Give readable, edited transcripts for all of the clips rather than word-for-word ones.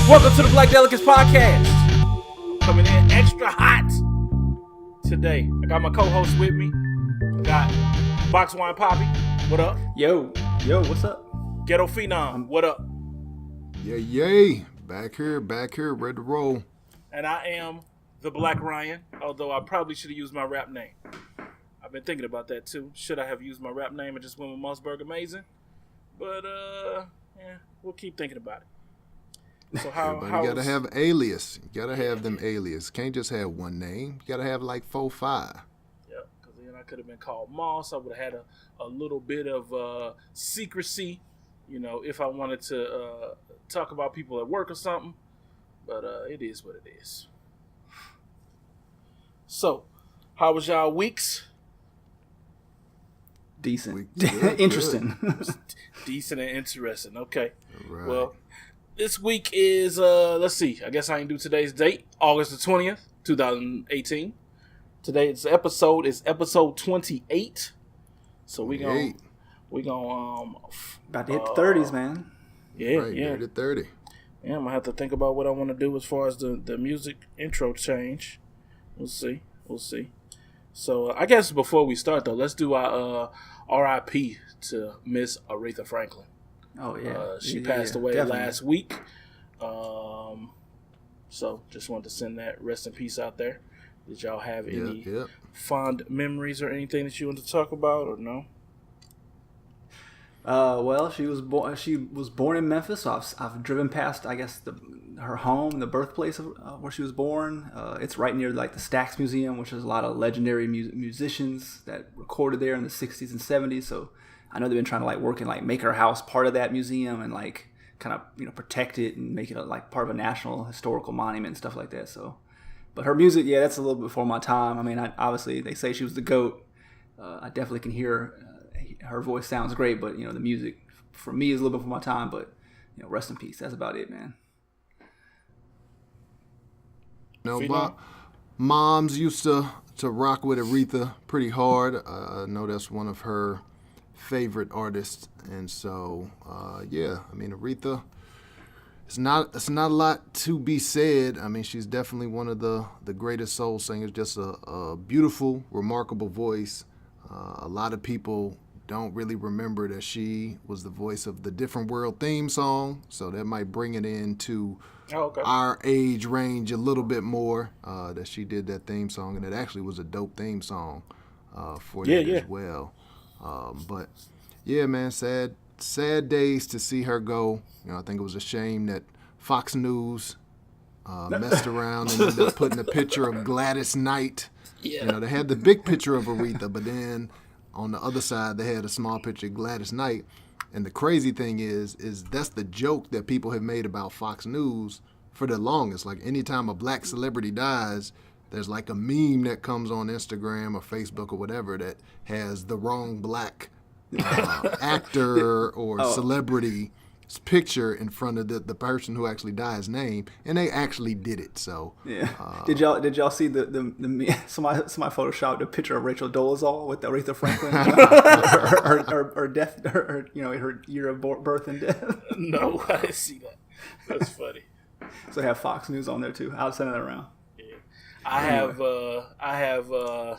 Welcome to the Black Delegates Podcast. Coming in extra hot today. I got my co-host with me. I got Box Wine Poppy. What up? Yo, what's up? Ghetto Phenom. What up? Yay. Back here, ready to roll. And I am the Black Ryan, although I probably should have used my rap name. I've been thinking about that too. Should I have used my rap name and just went with Mossberg Amazing? But, we'll keep thinking about it. So you gotta have alias. You gotta have them alias. Can't just have one name. You gotta have like 4, 5. Yep, because then I could have been called Moss. I would have had a little bit of secrecy, if I wanted to talk about people at work or something. But it is what it is. So, how was y'all weeks? Decent. Interesting. Decent and interesting. Okay. Right. Well, this week is, let's see. I guess I can do today's date. August the 20th, 2018. Today's episode is episode 28. So we gonna about to hit the 30s, man. Yeah, right, yeah. 30. Yeah, I'm gonna have to think about what I want to do as far as the music intro change. We'll see. So I guess before we start though, let's do our RIP to Miss Aretha Franklin. Oh yeah, she passed away definitely. last week. So just wanted to send that rest in peace out there. Did y'all have any fond memories or anything that you want to talk about, or no? Well, she was born in Memphis. So I've driven past, I guess, her home, the birthplace of where she was born. It's right near like the Stax Museum, which has a lot of legendary musicians that recorded there in the 60s and 70s. So I know they've been trying to like work and like make her house part of that museum and like kind of protect it and make it like part of a national historical monument and stuff like that. So, but her music, yeah, that's a little bit before my time. I mean, obviously they say she was the GOAT. I definitely can hear her voice sounds great, but the music for me is a little bit before my time. But rest in peace. That's about it, man. Moms used to rock with Aretha pretty hard. I know that's one of her favorite artists, and so I mean Aretha, it's not a lot to be said. I mean, she's definitely one of the greatest soul singers. Just a beautiful, remarkable voice. A lot of people don't really remember that she was the voice of the Different World theme song, so that might bring it into our age range a little bit more, that she did that theme song, and it actually was a dope theme song for that as well. But yeah, man, sad days to see her go. I think it was a shame that Fox News messed around and ended up putting a picture of Gladys Knight. Yeah. They had the big picture of Aretha, but then on the other side they had a small picture of Gladys Knight. And the crazy thing is that's the joke that people have made about Fox News for the longest. Like anytime a black celebrity dies, there's like a meme that comes on Instagram or Facebook or whatever that has the wrong black actor or celebrity's picture in front of the person who actually died's name, and they actually did it. So yeah. Did y'all see the somebody photoshopped a picture of Rachel Dolezal with Aretha Franklin her death, her year of birth and death? No, I didn't see that. That's funny. So they have Fox News on there too. I'll send it around. I have, I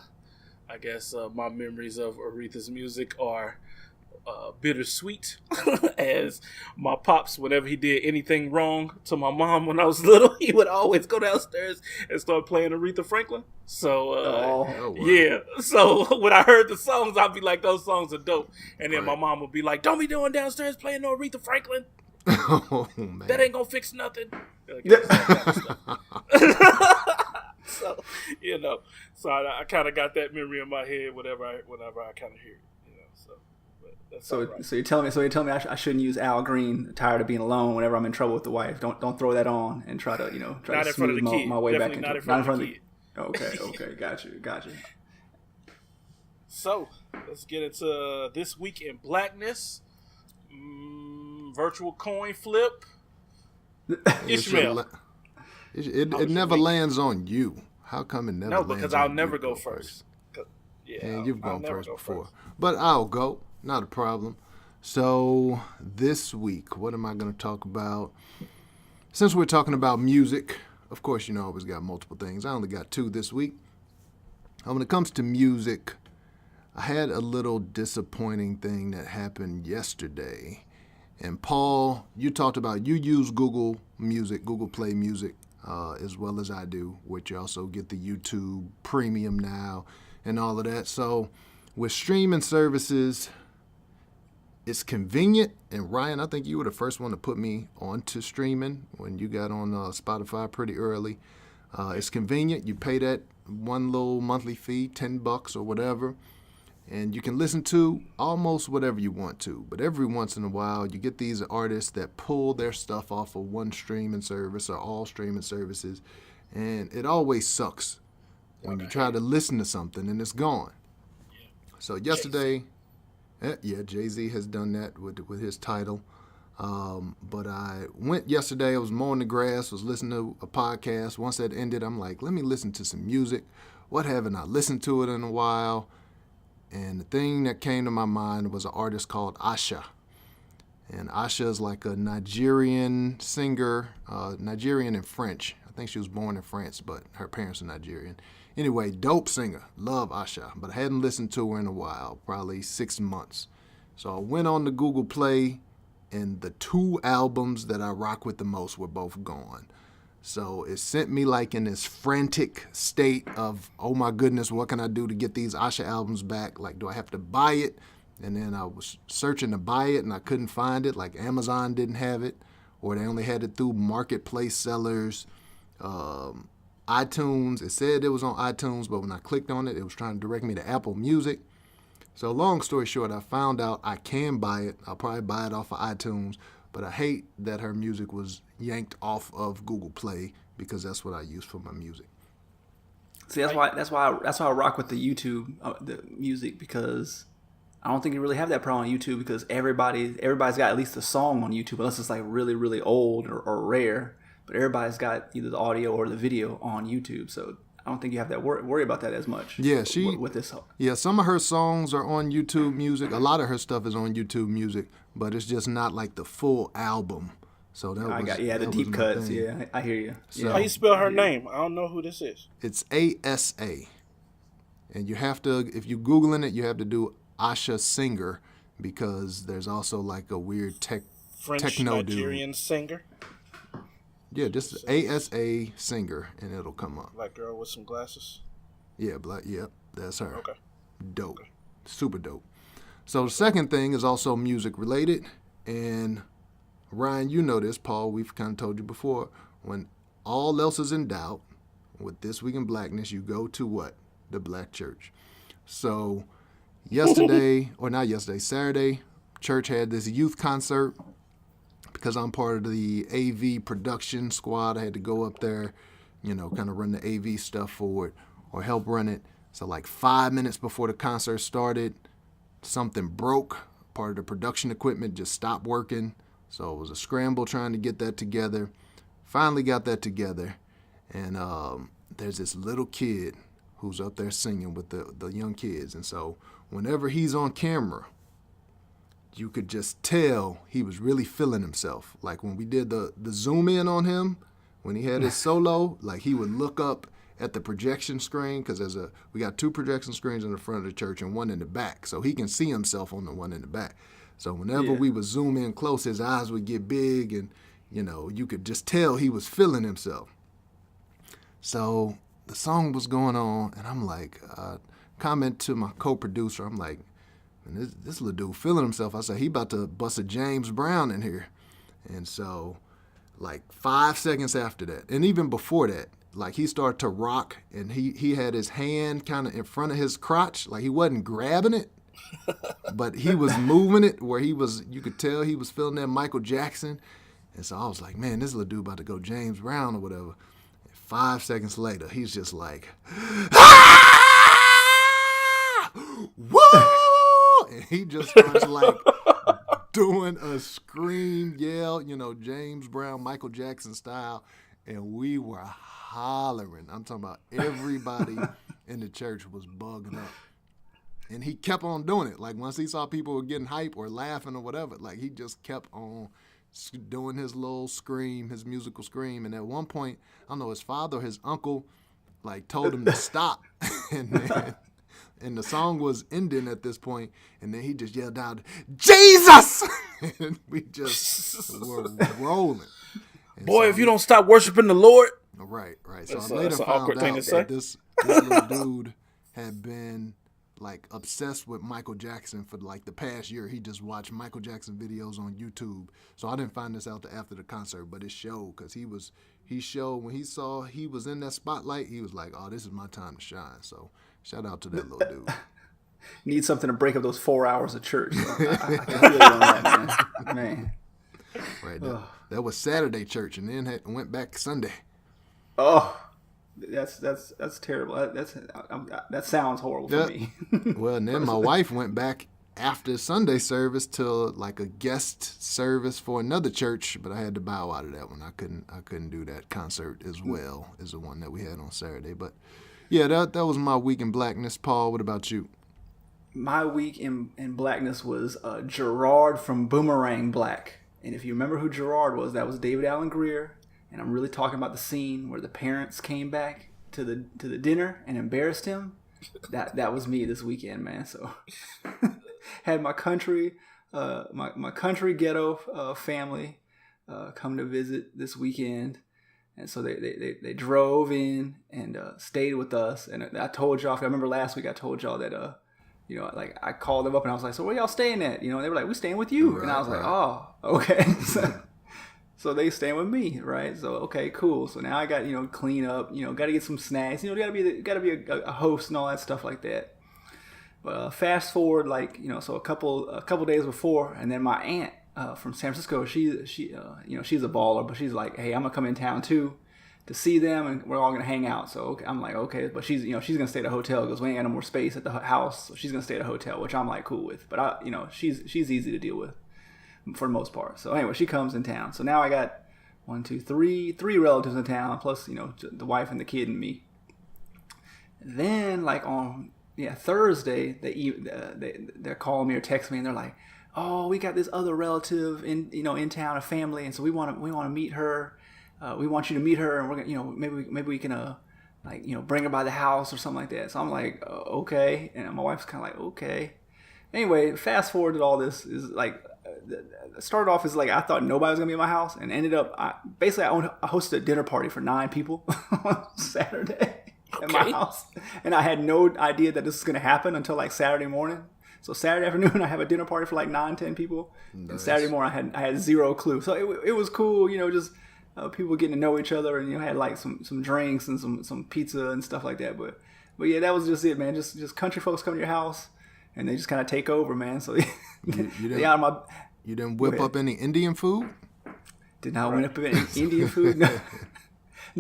guess my memories of Aretha's music are bittersweet, as my pops, whenever he did anything wrong to my mom when I was little, he would always go downstairs and start playing Aretha Franklin. So, yeah. So when I heard the songs, I'd be like, those songs are dope. And then my mom would be like, don't be doing downstairs playing no Aretha Franklin. Oh, man. That ain't gonna fix nothing. So, so I kind of got that memory in my head whenever I kind of hear it, So you're telling me I shouldn't use Al Green, Tired of Being Alone, whenever I'm in trouble with the wife. Don't throw that on and try to smooth my way back into not in front of the kid. Okay, got you. So let's get into this week in blackness. Virtual coin flip. Ishmael. It never lands on you. How come it never lands on you? No, because I'll never go first. Yeah, and you've gone first before. But I'll go. Not a problem. So this week, what am I going to talk about? since we're talking about music, of course, I always got multiple things. I only got 2 this week. When it comes to music, I had a little disappointing thing that happened yesterday. And Paul, you talked about you use Google Music, Google Play Music, as well as I do, which you also get the YouTube Premium now and all of that. So with streaming services, it's convenient. And Ryan, I think you were the first one to put me onto streaming when you got on Spotify pretty early. It's convenient. You pay that one little monthly fee, $10 or whatever, and you can listen to almost whatever you want to. But every once in a while, you get these artists that pull their stuff off of one streaming service or all streaming services, and it always sucks when you try to listen to something and it's gone. So yesterday, Jay-Z has done that with his Tidal. But I went yesterday, I was mowing the grass, was listening to a podcast. Once that ended, I'm like, let me listen to some music. What haven't I listened to it in a while? And the thing that came to my mind was an artist called Asha. And Asha is like a Nigerian singer, Nigerian and French. I think she was born in France, but her parents are Nigerian. Anyway, dope singer. Love Asha, but I hadn't listened to her in a while, probably 6 months. So I went on to Google Play, and the 2 albums that I rock with the most were both gone. So it sent me like in this frantic state of, oh my goodness, what can I do to get these Asha albums back? Like, do I have to buy it? And then I was searching to buy it and I couldn't find it. Like Amazon didn't have it, or they only had it through marketplace sellers. iTunes, it said it was on iTunes, but when I clicked on it, it was trying to direct me to Apple Music. So long story short, I found out I can buy it. I'll probably buy it off of iTunes, but I hate that her music was yanked off of Google Play because that's what I use for my music. See, that's why I rock with the YouTube the music, because I don't think you really have that problem on YouTube, because everybody's got at least a song on YouTube, unless it's like really, really old or rare. But everybody's got either the audio or the video on YouTube, so I don't think you have that worry about that as much. Yeah, with this. Yeah, some of her songs are on YouTube Music. A lot of her stuff is on YouTube Music, but it's just not like the full album. So the deep cuts. Yeah, I hear you. So, how you spell her name? I don't know who this is. It's ASA, and you have to, if you Googling it, you have to do Asha Singer, because there's also like a weird French techno Nigerian dude. singer. Yeah, just ASA Singer, and it'll come up. Black girl with some glasses. Yeah, Yep, that's her. Okay. Dope. Okay. Super dope. So the second thing is also music related, and Ryan, you know this, Paul, we've kind of told you before, when all else is in doubt, with This Week in Blackness, you go to what? The Black Church. So Saturday, church had this youth concert. Because I'm part of the AV production squad, I had to go up there, kind of run the AV stuff for it or help run it. So like 5 minutes before the concert started, something broke. Part of the production equipment just stopped working. So it was a scramble trying to get that together. Finally got that together. And there's this little kid who's up there singing with the young kids. And so whenever he's on camera, you could just tell he was really feeling himself. Like when we did the zoom in on him, when he had his solo, like he would look up at the projection screen, because we got 2 projection screens in the front of the church and one in the back, so he can see himself on the one in the back. So whenever we would zoom in close, his eyes would get big, and you could just tell he was feeling himself. So the song was going on, and I'm like, comment to my co-producer, I'm like, and this little dude feeling himself. I said, he about to bust a James Brown in here. And so like 5 seconds after that, and even before that, like he started to rock, and he had his hand kind of in front of his crotch. Like he wasn't grabbing it, but he was moving it where you could tell he was feeling that Michael Jackson. And so I was like, man, this little dude about to go James Brown or whatever. And 5 seconds later, he's just like, ah! Whoa! And he just starts like doing a scream, yell, James Brown, Michael Jackson style. And we were hollering. I'm talking about everybody in the church was bugging up. And he kept on doing it. Like once he saw people were getting hype or laughing or whatever, like he just kept on doing his little scream, his musical scream. And at one point, I don't know, his father or his uncle like told him to stop. And the song was ending at this point, and then he just yelled out, "Jesus!" And we just were rolling. And Boy, so if you don't stop worshiping the Lord. Right. So That's I later an found awkward thing out to say. that this little dude had been like obsessed with Michael Jackson for like the past year. He just watched Michael Jackson videos on YouTube. So I didn't find this out till after the concert, but it showed because he showed when he saw he was in that spotlight, he was like, "Oh, this is my time to shine." So shout out to that little dude. Need something to break up those 4 hours of church. So I can feel you on that, man. Right. That was Saturday church, and then went back Sunday. Oh, that's terrible. That sounds horrible for me. Well, and then my wife went back after Sunday service to like a guest service for another church, but I had to bow out of that one. I couldn't do that concert as well as the one that we had on Saturday. But yeah, that was my week in blackness. Paul, what about you? My week in blackness was Gerard from Boomerang Black. And if you remember who Gerard was, that was David Alan Grier. And I'm really talking about the scene where the parents came back to the dinner and embarrassed him. That was me this weekend, man. So had my country ghetto family come to visit this weekend. And so they drove in and stayed with us. And I told y'all, I remember last week I told y'all that like I called them up and I was like, "So where y'all staying at?" They were like, "We staying with you." Right, and I was like, "Oh, okay." So they staying with me, right? So okay, cool. So now I got clean up, got to get some snacks. Got to be a host and all that stuff like that. But fast forward, so a couple days before, and then my aunt from San Francisco, she's a baller, but she's like, "Hey, I'm gonna come in town too to see them, and we're all gonna hang out." So okay, I'm like, okay, but she's gonna stay at a hotel because we ain't got no more space at the house, so she's gonna stay at a hotel, which I'm like cool with. But she's easy to deal with for the most part. So anyway, she comes in town. So now I got 1, 2, 3 relatives in town, plus the wife and the kid and me. And then on Thursday, they're calling me or texting me, and they're like, "Oh, we got this other relative in town, a family, and so we want to meet her. We want you to meet her, and we're gonna, maybe we can bring her by the house or something like that." So I'm like, okay, and my wife's kind of like, okay. Anyway, fast forward to all this is started off as I thought nobody was gonna be in my house, and ended up I hosted a dinner party for 9 people on Saturday at my house, and I had no idea that this was gonna happen until Saturday morning. So Saturday afternoon I have a dinner party for 9-10 people, nice. And Saturday morning I had zero clue. So it was cool, just people getting to know each other, and had some drinks and some pizza and stuff like that. But yeah, that was just it, man. Just country folks come to your house, and they just kind of take over, man. So you didn't whip up any Indian food? Did not whip up any Indian food. No.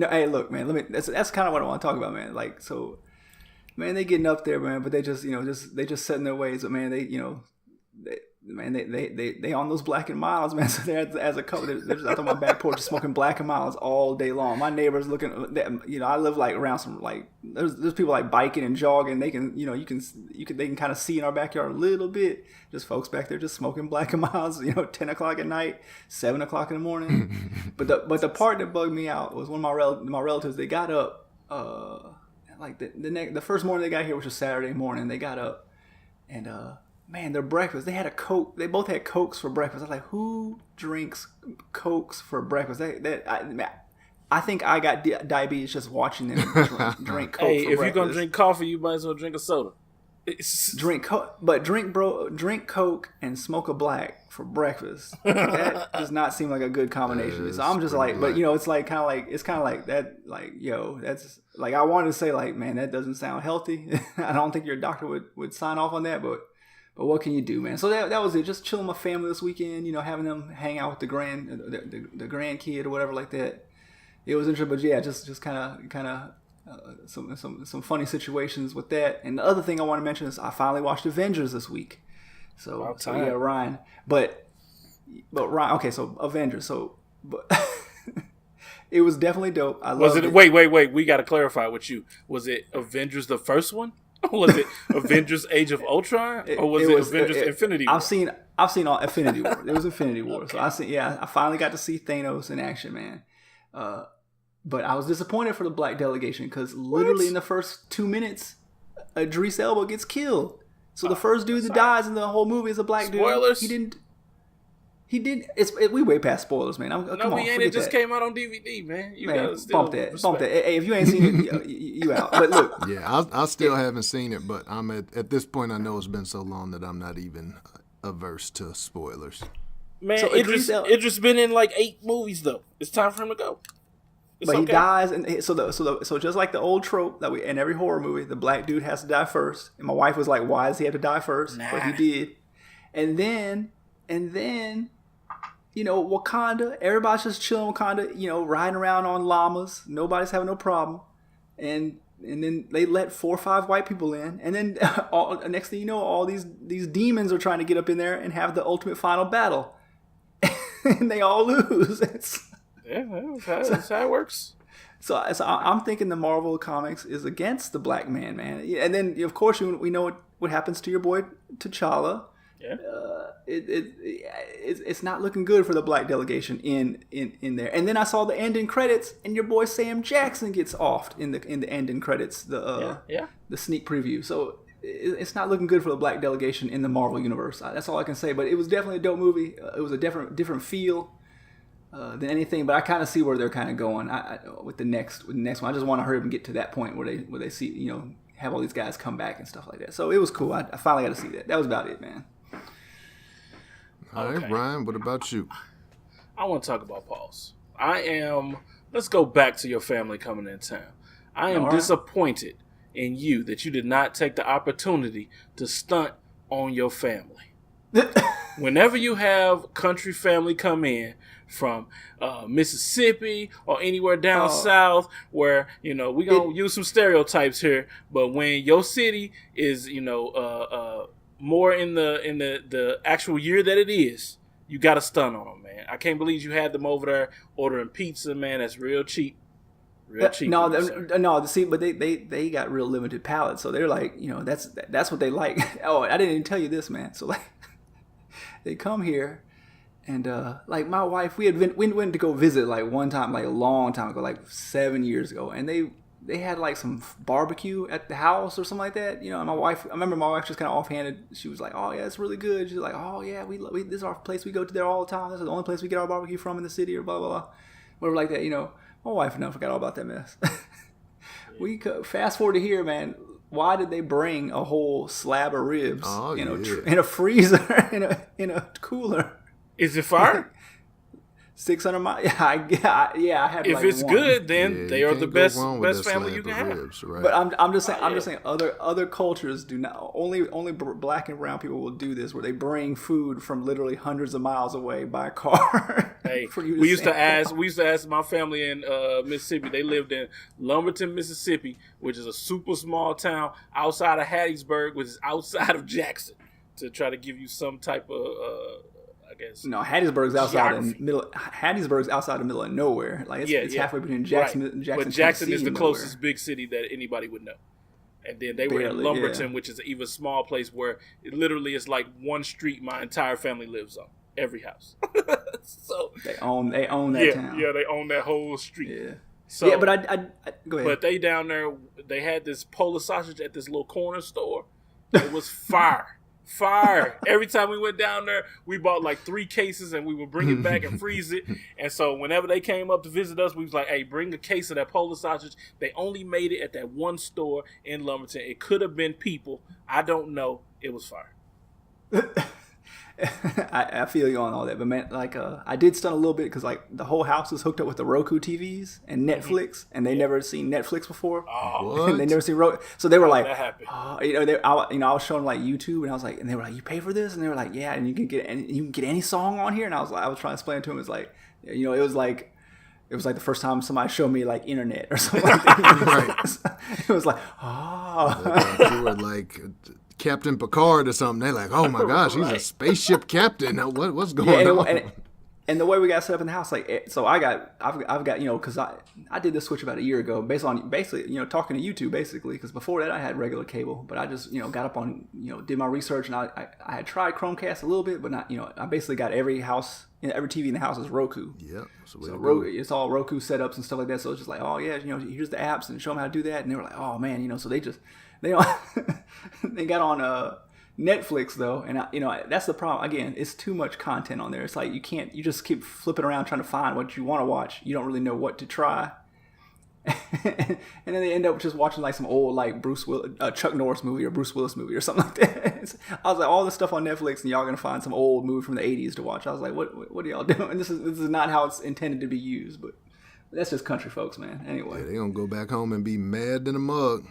Hey, look, man. That's kind of what I want to talk about, man. Man, they getting up there, man. But they just they just set in their ways. But man, they on those Black and Milds, man. So they're as a couple, they're just out on my back porch just smoking Black and Milds all day long. My neighbors looking, I live around some there's people biking and jogging. They can they can kind of see in our backyard a little bit. Just folks back there just smoking Black and Milds. 10 o'clock at night, 7 o'clock in the morning. but the part that bugged me out was one of my relatives. They got up the first morning they got here, which was Saturday morning. They got up and man, their breakfast, they had a Coke. They both had Cokes for breakfast. I was like, who drinks Cokes for breakfast? I think I got diabetes just watching them drink Coke hey, for if breakfast. you're going to drink coffee, you might as well drink a soda. Drink Coke and smoke a Black for breakfast. That does not seem like a good combination. So I'm just but it's it's kind of like that. That's I wanted to say man, that doesn't sound healthy. I don't think your doctor would sign off on that, but what can you do, man? So that was it. Just chilling with my family this weekend. Having them hang out with the grandkid or whatever like that. It was interesting, but yeah, just kind of. Some funny situations with that. And the other thing I want to mention is I finally watched Avengers this week. So yeah, Ryan. But Ryan, okay, so Avengers. But it was definitely dope. I loved it. Wait. We got to clarify with you. Was it Avengers the first one? Was it Avengers: Age of Ultron, or was it Avengers: Infinity War? I've seen all Infinity War. It was Infinity War. So I finally got to see Thanos in action, man. But I was disappointed for the black delegation because literally in the first 2 minutes, Idris Elba gets killed. So the first dude that dies in the whole movie is a black Spoilers? dude. He didn't. We way past spoilers, man. No, we ain't. It just came out on DVD, man. You gotta still bump that. Hey, if you ain't seen it, you out. But look, Yeah, I still haven't seen it, but I'm at this point. I know it's been so long that I'm not even averse to spoilers. Man, So Idris been in like 8 movies though. It's time for him to go. But he dies, and so just like the old trope that in every horror movie, the black dude has to die first. And my wife was like, "Why does he have to die first?" Nah. But he did. And then, Wakanda, everybody's just chilling in Wakanda, riding around on llamas. Nobody's having no problem. And then they let 4 or 5 white people in, and then next thing you know, all these demons are trying to get up in there and have the ultimate final battle, and they all lose. That's how it works. So I'm thinking the Marvel Comics is against the black man. And then, of course, we know what happens to your boy T'Challa. Yeah. It's not looking good for the black delegation in there. And then I saw the ending credits, and your boy Sam Jackson gets offed in the ending credits, the sneak preview. So it's not looking good for the black delegation in the Marvel universe. That's all I can say. But it was definitely a dope movie. It was a different feel than anything, but I kind of see where they're kind of going with the next one. I just want to hurry up and get to that point where they see, have all these guys come back and stuff like that. So it was cool. I finally got to see that. That was about it, man. All right, Ryan, what about you? I want to talk about Pauls. Let's go back to your family coming in town. I am disappointed in you that you did not take the opportunity to stunt on your family. Whenever you have country family come in from Mississippi or anywhere down south, where we gonna use some stereotypes here, but when your city is more in the actual year that it is, you got to stun on them, man. I can't believe you had them over there ordering pizza, man. That's real cheap. Real cheap. No. See, but they got real limited palates, so they're like, that's what they like. Oh, I didn't even tell you this, man. So like, they come here, and like my wife, we went to go visit like one time, like a long time ago, like 7 years ago, and they had like some barbecue at the house or something like that, and I remember my wife just kind of offhanded. She was like, "Oh yeah, it's really good." She's like, "Oh yeah, we this is our place. We go to there all the time. This is the only place we get our barbecue from in the city," or blah blah blah, whatever like that. My wife forgot all about that mess. We fast forward to here, man. Why did they bring a whole slab of ribs in a freezer in a cooler? Is it fire? 600 miles. I had. If like it's one. Good, then they are the best family you can have. Ribs, right? But I'm just saying other cultures do not. Only black and brown people will do this, where they bring food from literally hundreds of miles away by car. Hey, we used to ask my family in Mississippi. They lived in Lumberton, Mississippi, which is a super small town outside of Hattiesburg, which is outside of Jackson, to try to give you some type of. I guess. No, Hattiesburg's outside the middle. Hattiesburg's outside the middle of nowhere. Like it's halfway between Jackson, right. and Jackson. But Jackson is the nowhere. closest big city that anybody would know. And then they were in Lumberton, which is an even small place where it literally is like one street my entire family lives on. Every house. So they own that town. Yeah, they own that whole street. Yeah. So, yeah, but I go ahead. But they down there, they had this Polish sausage at this little corner store. It was fire. Fire. Every time we went down there, we bought like 3 cases and we would bring it back and freeze it. And so whenever they came up to visit us, we was like, hey, bring a case of that Polish sausage. They only made it at that one store in Lumberton. It could have been people. I don't know. It was fire. I feel you on all that, but man, like I did stun a little bit because like the whole house is hooked up with the Roku TVs and Netflix, and they never seen Netflix before. What? And they never seen Roku, so they were like, that happened? I was showing like YouTube, and I was like, and they were like, you pay for this, and they were like, yeah, and you can get any song on here, and I was trying to explain to him, it's like, it was like the first time somebody showed me like internet or something like that. It was like, You were like Captain Picard or something. They're like, oh my gosh, he's a spaceship captain. Now, what's going on? And the way we got set up in the house, like, so I've got, because I did this switch about a year ago, basically, talking to you two, basically, because before that I had regular cable, but I just, got up on, did my research, and I had tried Chromecast a little bit, but not, I basically got every TV in the house is Roku. Yep. So Roku, it's all Roku setups and stuff like that. So it's just like, oh yeah, here's the apps and show them how to do that. And they were like, oh man, so they got on Netflix though, and that's the problem. Again, it's too much content on there. It's like you just keep flipping around trying to find what you want to watch. You don't really know what to try. And then they end up just watching like some old like Chuck Norris movie or Bruce Willis movie or something like that. I was like, all this stuff on Netflix, and y'all gonna find some old movie from the '80s to watch. I was like, what are y'all doing? This is not how it's intended to be used, but that's just country folks, man. Anyway, yeah, they gonna go back home and be mad than a mug.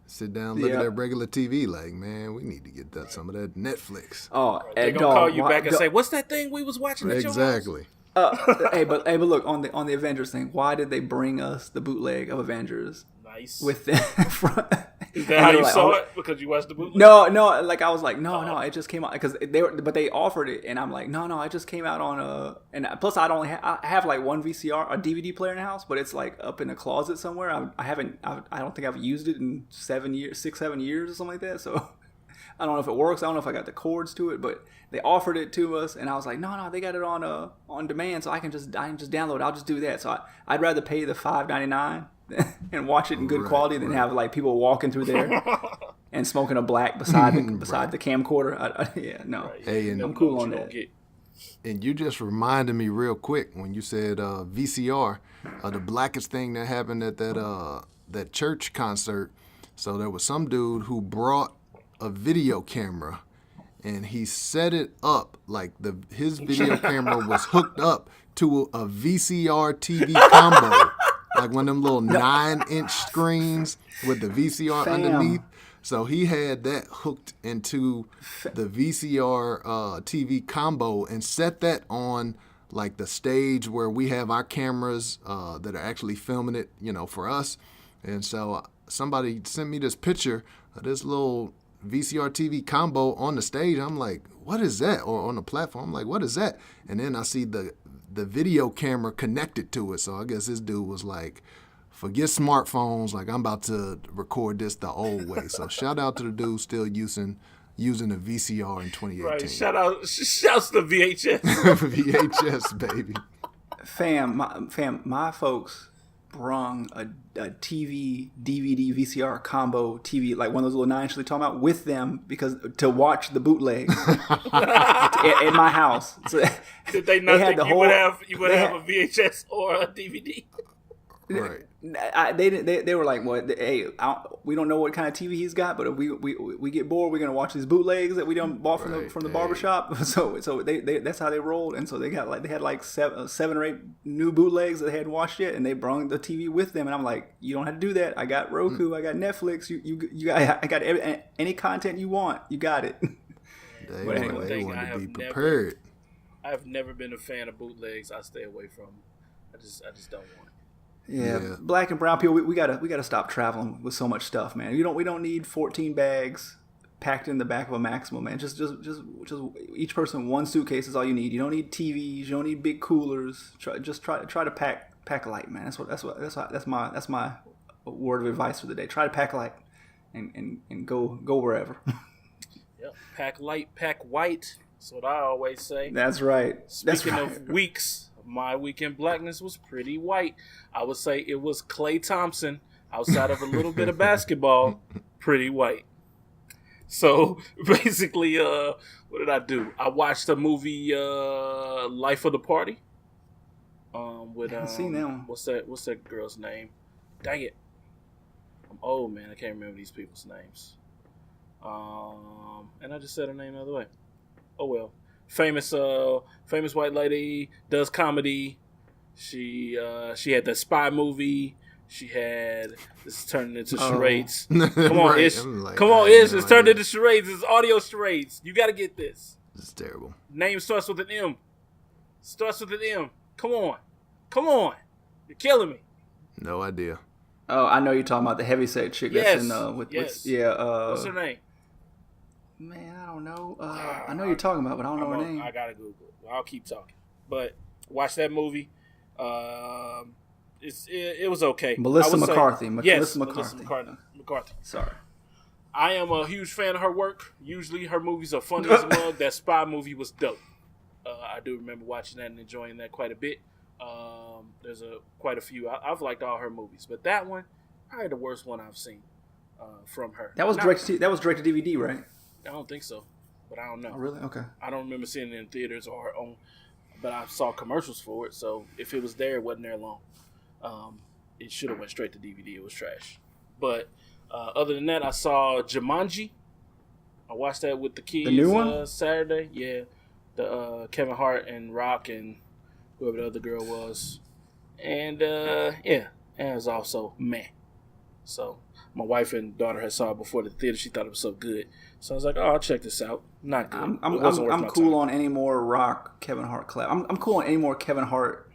Sit down, look at that regular TV, like, man, we need to get some of that Netflix. Oh, they're gonna call you back and say, "What's that thing we was watching?" Exactly. Hey, but look, on the Avengers thing, why did they bring us the bootleg of Avengers? Nice. With them. Is that how you saw it? Because you watched the bootleg? No. Like I was like, no, it just came out because they offered it, and I'm like, no, it just came out on and plus I have like one VCR, a DVD player in the house, but it's like up in a closet somewhere. I don't think I've used it in 7 years or something like that. So I don't know if it works. I don't know if I got the cords to it, but they offered it to us, and I was like, no, they got it on demand, so I can just download it. I'll just do that. So I'd rather pay the $5.99 and watch it in good quality than have like people walking through there and smoking a black beside the camcorder. Yeah, no. Right. Hey, I'm cool on that. And you just reminded me real quick when you said VCR, the blackest thing that happened at that church concert. So there was some dude who brought a video camera, and he set it up like his video camera was hooked up to a VCR TV combo, like one of them little 9-inch screens with the VCR underneath. So he had that hooked into the VCR TV combo and set that on like the stage where we have our cameras that are actually filming it, for us. And so somebody sent me this picture of this little VCR TV combo on the stage. I'm like, what is that? Or on the platform, I'm like, what is that? And then I see the video camera connected to it. So I guess this dude was like, forget smartphones. Like, I'm about to record this the old way. So shout out to the dude still using a VCR in 2018. Right. Shouts to VHS. VHS, baby. My folks brung a TV, DVD, VCR combo TV, like one of those little 9-inch they talking about, with them because to watch the bootleg in my house. So did they not think you would have a VHS or a DVD? Right. They were like, well, hey, we don't know what kind of TV he's got, but if we get bored, we're gonna watch these bootlegs that we done bought from the barbershop. So they that's how they rolled, and so they had like seven or 8 new bootlegs that they hadn't watched yet, and they brought the TV with them. And I'm like, you don't have to do that. I got Roku, I got Netflix. I got any content you want. You got it. They want to be prepared. I've never been a fan of bootlegs. I stay away from them. I just don't want it. Yeah, black and brown people, we gotta stop traveling with so much stuff, man. We don't need 14 bags packed in the back of a Maxima, man. Just each person one suitcase is all you need. You don't need TVs, you don't need big coolers. Try to pack light, man. That's my word of advice for the day. Try to pack light and go wherever. Yep, pack light, pack white. That's what I always say. That's right. Speaking of weeks. My week in blackness was pretty white. I would say it was Klay Thompson, outside of a little bit of basketball, pretty white. So basically, what did I do? I watched a movie, Life of the Party. With I haven't seen that one. What's that girl's name? Dang it! I'm old, man. I can't remember these people's names. And I just said her name the other way. Oh well. Famous white lady, does comedy. She had that spy movie. She had this turned into charades. Come on, Ish. It's turned into charades. It's audio charades. You got to get this. This is terrible. Name starts with an M. Come on. You're killing me. No idea. Oh, I know you're talking about the heavyset chick that's in what's her name? Man, I don't know. I know you're talking about, but I don't know her name. I gotta Google it. I'll keep talking. but watch that movie. It was okay. Melissa I would say- McCarthy. Yes, Melissa McCarthy. McCarthy. Sorry. I am a huge fan of her work. Usually her movies are funny as a mug. That spy movie was dope. I do remember watching that and enjoying that quite a bit. There's quite a few. I've liked all her movies, but that one, probably the worst one I've seen from her. That was direct to DVD, right? I don't think so, but I don't know. Oh, really? Okay. I don't remember seeing it in theaters or on, but I saw commercials for it. So if it was there, it wasn't there long. It should have went straight to DVD. It was trash. But other than that, I saw Jumanji. I watched that with the kids. The new one? Saturday. Yeah, the Kevin Hart and Rock and whoever the other girl was, and and it was also meh. So my wife and daughter had saw it before the theater. She thought it was so good. So I was like, "Oh, I'll check this out." Not good. I'm cool on any more Rock Kevin Hart collab. I'm cool on any more Kevin Hart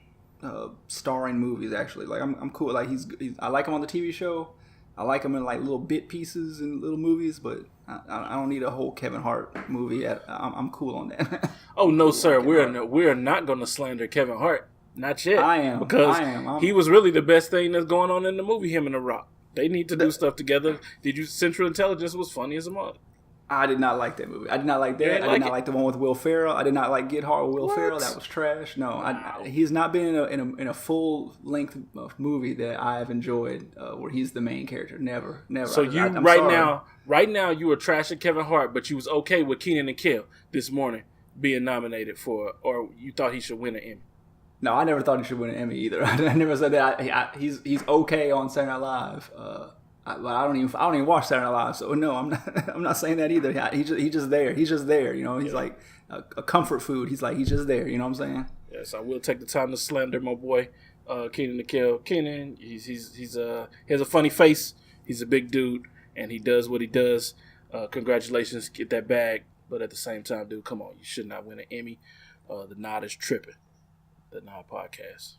starring movies. Actually, like I'm cool. Like he's I like him on the TV show. I like him in like little bit pieces and little movies, but I don't need a whole Kevin Hart movie. I'm cool on that. Oh no, sir. We're not going to slander Kevin Hart. Not yet. I am. Because he was really the best thing that's going on in the movie. Him and The Rock. They need to do stuff together. Central Intelligence was funny as a mug. I did not like that movie. I did not like that. I did not like the one with Will Ferrell. I did not like Get Hard with Will Ferrell. That was trash. No, he's not been in a full length movie that I have enjoyed where he's the main character. Never. So I'm right now you were trashing Kevin Hart, but you was okay with Kenan and Kel this morning being nominated for, or you thought he should win an Emmy. No, I never thought he should win an Emmy either. I never said that. He's okay on Saturday Night Live. But I don't even watch Saturday Night Live, so no, I'm not saying that either. He's just there. He's just there. You know, he's like a comfort food. He's just there. You know what I'm saying? Yes, I will take the time to slander my boy Kenan and Kel. Kenan, he has a funny face. He's a big dude, and he does what he does. Congratulations, get that bag. But at the same time, dude, come on, you should not win an Emmy. The Nod is tripping. The Nod podcast.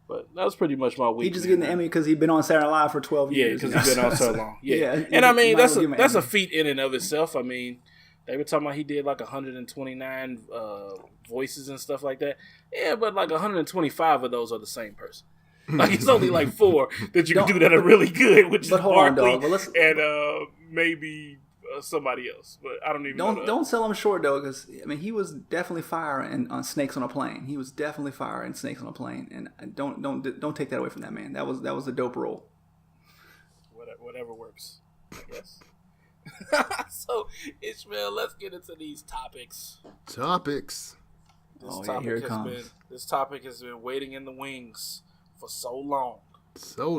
But that was pretty much my week. He just getting the Emmy because he's been on Saturday Night Live for 12 years. Yeah, because he's been on so long. Yeah, and I mean that's a feat in and of itself. I mean, they were talking about he did like 129 voices and stuff like that. Yeah, but like 125 of those are the same person. Like it's only like 4 that you can do that are really good, which is Barkley and maybe somebody else. But I don't even know. Don't sell him short though, because I mean he was definitely firing on Snakes on a Plane. He was definitely firing Snakes on a Plane, and don't take that away from that man. That was a dope role. Whatever works, I guess. So Ishmael, let's get into these topics. Here it comes. This topic has been waiting in the wings for so long. So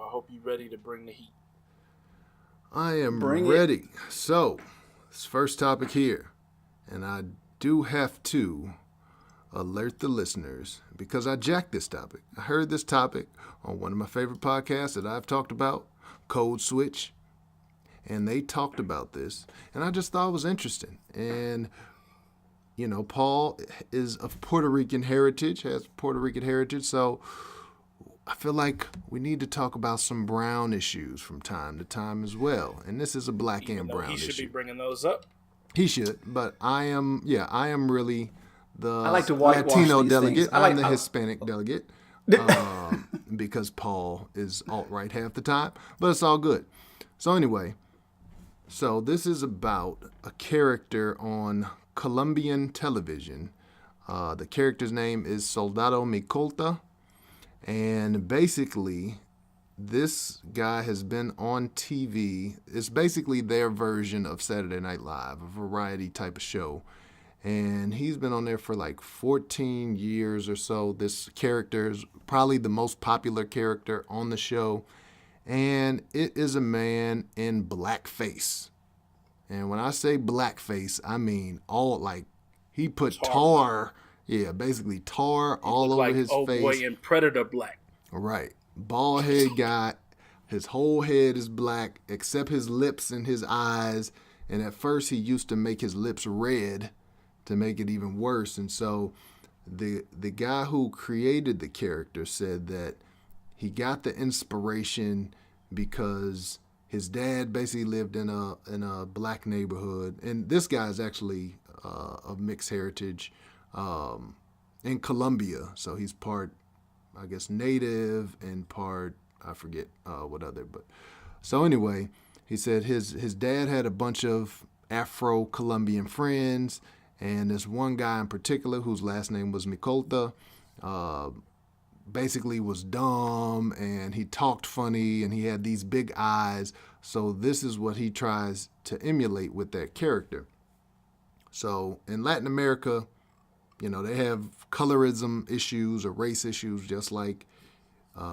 I hope you're ready to bring the heat. I am ready. So, this first topic here, and I do have to alert the listeners because I jacked this topic. I heard this topic on one of my favorite podcasts that I've talked about, Code Switch, and they talked about this, and I just thought it was interesting. And, you know, Paul is of Puerto Rican heritage, so I feel like we need to talk about some brown issues from time to time as well. And this is a black and brown issue. He should be bringing those up. He should, but I am really the Latino delegate. I'm the Hispanic delegate because Paul is alt-right half the time, but it's all good. So anyway, this is about a character on Colombian television. The character's name is Soldado Micolta. And basically, this guy has been on TV. It's basically their version of Saturday Night Live, a variety type of show. And he's been on there for like 14 years or so. This character is probably the most popular character on the show. And it is a man in blackface. And when I say blackface, I mean he put tar. Yeah, basically tar all over his face. Boy in Predator black. Right. Bald head guy. His whole head is black except his lips and his eyes. And at first he used to make his lips red to make it even worse. And so the guy who created the character said that he got the inspiration because his dad basically lived in a black neighborhood. And this guy is actually of mixed heritage. in Colombia. So he's part, I guess, native and part, I forget what other. But so anyway, he said his dad had a bunch of Afro-Colombian friends, and this one guy in particular whose last name was Micolta, basically was dumb, and he talked funny, and he had these big eyes. So this is what he tries to emulate with that character. So in Latin America, you know, they have colorism issues or race issues just like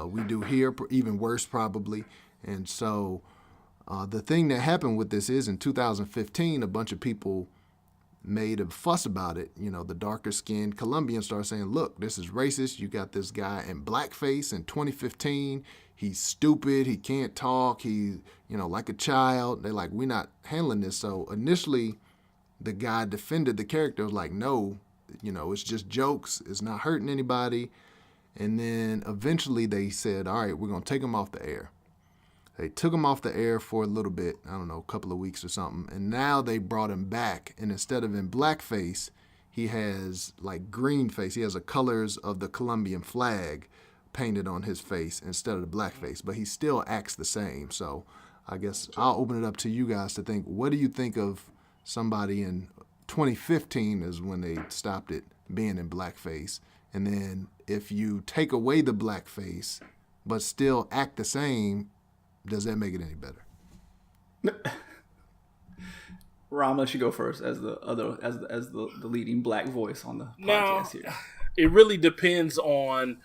we do here, even worse probably. And so the thing that happened with this is in 2015, a bunch of people made a fuss about it. You know, the darker skinned Colombians started saying, look, this is racist. You got this guy in blackface in 2015. He's stupid. He can't talk. He's, you know, like a child. They're like, we're not handling this. So initially, the guy defended the character, was like, no, you know, it's just jokes. It's not hurting anybody. And then eventually they said, all right, we're going to take him off the air. They took him off the air for a little bit, I don't know, a couple of weeks or something. And now they brought him back. And instead of in blackface, he has like green face. He has the colors of the Colombian flag painted on his face instead of the blackface. But he still acts the same. So I guess I'll open it up to you guys to think, what do you think of somebody in 2015 is when they stopped it being in blackface? And then if you take away the blackface but still act the same, does that make it any better? Ram, let you go first as the leading black voice on the podcast here. It really depends on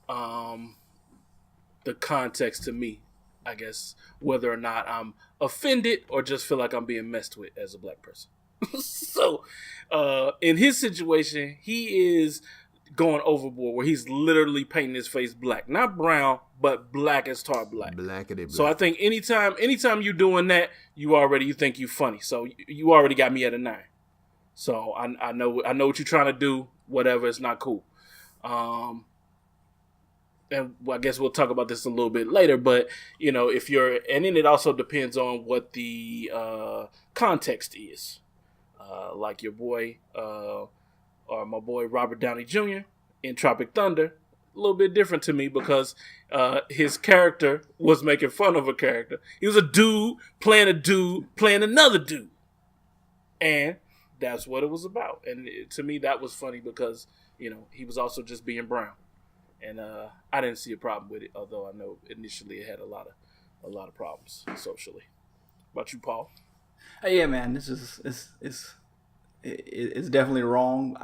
the context to me, I guess, whether or not I'm offended or just feel like I'm being messed with as a black person. So in his situation, he is going overboard where he's literally painting his face black, not brown, but black as tar black. Blackity black. So I think anytime you're doing that, you think you funny. So you already got me at a 9. So I know what you're trying to do. Whatever, it's not cool. And I guess we'll talk about this a little bit later. But you know, and then it also depends on what the context is. Like your boy. Or my boy Robert Downey Jr. in Tropic Thunder, a little bit different to me because his character was making fun of a character. He was a dude playing another dude. And that's what it was about. And to me, that was funny because, you know, he was also just being brown. And I didn't see a problem with it, although I know initially it had a lot of problems socially. How about you, Paul? Yeah, man, this is it's definitely wrong.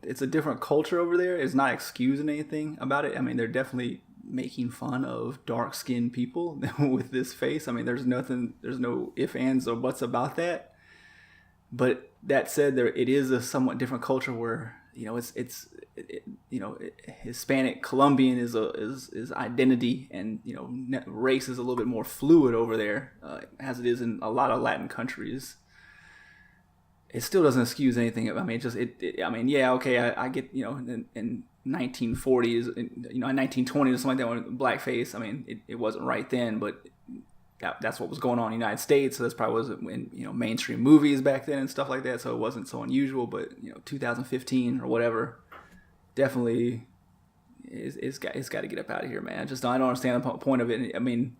It's a different culture over there. It's not excusing anything about it. I mean, they're definitely making fun of dark-skinned people with this face. I mean, there's no ifs, ands, or buts about that. But that said, it is a somewhat different culture where, you know, Hispanic Colombian is identity, and, you know, race is a little bit more fluid over there, as it is in a lot of Latin countries. It still doesn't excuse anything. I mean, I get, you know, in 1940s, you know, in 1920s or something like that, when blackface, I mean, it wasn't right then, but that's what was going on in the United States. So this probably wasn't in, you know, mainstream movies back then and stuff like that. So it wasn't so unusual. But, you know, 2015 or whatever, definitely it's got to get up out of here, man. I don't understand the point of it. I mean,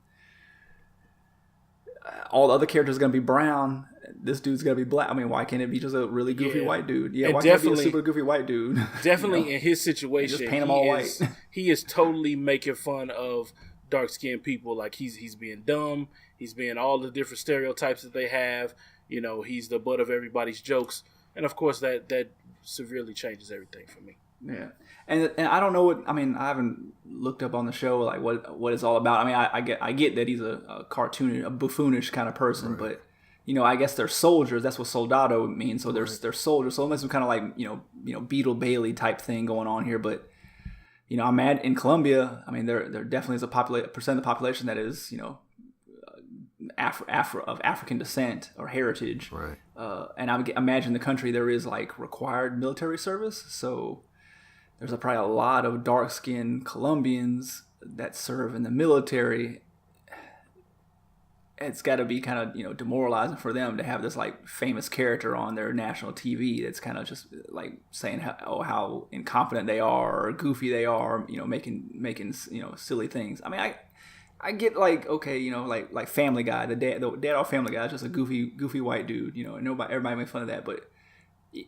all the other characters are going to be brown. This dude's going to be black. I mean, why can't it be just a really goofy white dude? Yeah, why can't it be a super goofy white dude? Definitely, you know? In his situation, just paint them all white. He is totally making fun of dark-skinned people. Like, he's being dumb. He's being all the different stereotypes that they have. You know, he's the butt of everybody's jokes. And, of course, that severely changes everything for me. Yeah. And I don't know what, I mean, I haven't looked up on the show like what it's all about. I mean, I get that he's a cartoonish, a buffoonish kind of person, right. But, you know, I guess they're soldiers. That's what soldado means. So they're soldiers. So it must be kind of like, you know, Beetle Bailey type thing going on here. But, you know, I'm mad in Colombia. I mean, there definitely is a percent of the population that is, you know, of African descent or heritage. Right. And I imagine the country there is like required military service. So there's probably a lot of dark-skinned Colombians that serve in the military. it's got to be kind of demoralizing for them to have this like famous character on their national TV that's kind of just like saying how incompetent they are or goofy they are, making silly things. I mean, I get like, okay, like Family Guy, the dad off Family Guy is just a goofy white dude, and everybody makes fun of that, but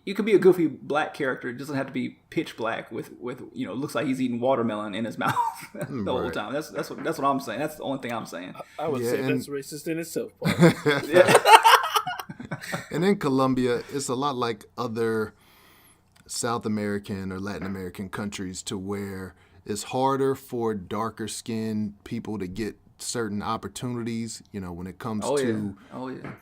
you could be a goofy black character. It doesn't have to be pitch black with looks like he's eating watermelon in his mouth the whole time. That's what I'm saying. That's the only thing I'm saying. I would say that's racist in itself. And in Colombia, it's a lot like other South American or Latin American countries, to where it's harder for darker skinned people to get certain opportunities, when it comes to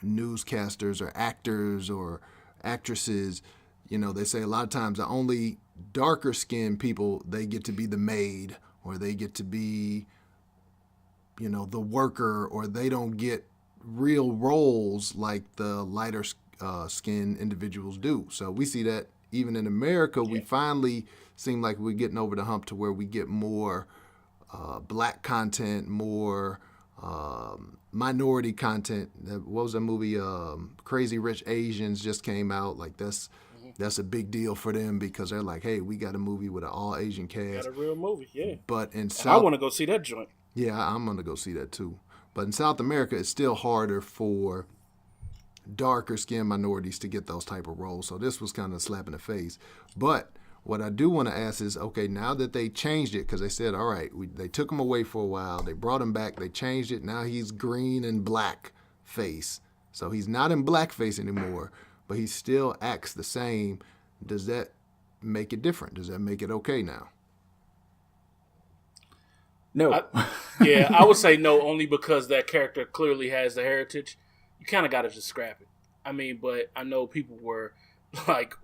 newscasters or actors or actresses. They say a lot of times the only darker skinned people, they get to be the maid, or they get to be the worker, or they don't get real roles like the lighter skinned individuals do. So we see that even in America. We finally seem like we're getting over the hump to where we get more black content, more minority content. What was that movie? Crazy Rich Asians just came out. Like that's a big deal for them, because they're like, hey, we got a movie with an all Asian cast. Got a real movie, yeah. But in I want to go see that joint. Yeah, I'm gonna go see that too. But in South America, it's still harder for darker skinned minorities to get those type of roles. So this was kind of a slap in the face. But what I do want to ask is, okay, now that they changed it, because they said, all right, they took him away for a while, they brought him back, they changed it, now he's green and black face. So he's not in blackface anymore, but he still acts the same. Does that make it different? Does that make it okay now? No. I would say no, only because that character clearly has the heritage. You kind of got to just scrap it. I mean, but I know people were like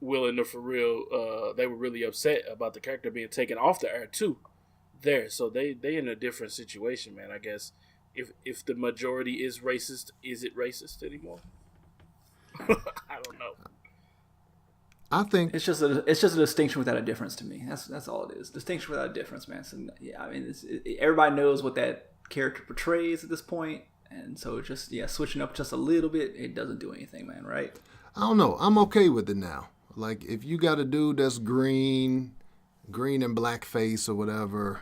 willing to, for real, they were really upset about the character being taken off the air too there. So they in a different situation, man. I guess if the majority is racist, is it racist anymore? I don't know. I think it's just a distinction without a difference to me. That's all it is. Distinction without a difference, man. So, yeah, I mean, everybody knows what that character portrays at this point, and so just switching up just a little bit, it doesn't do anything, man. Right? I don't know. I'm okay with it now. Like, if you got a dude that's green and blackface or whatever,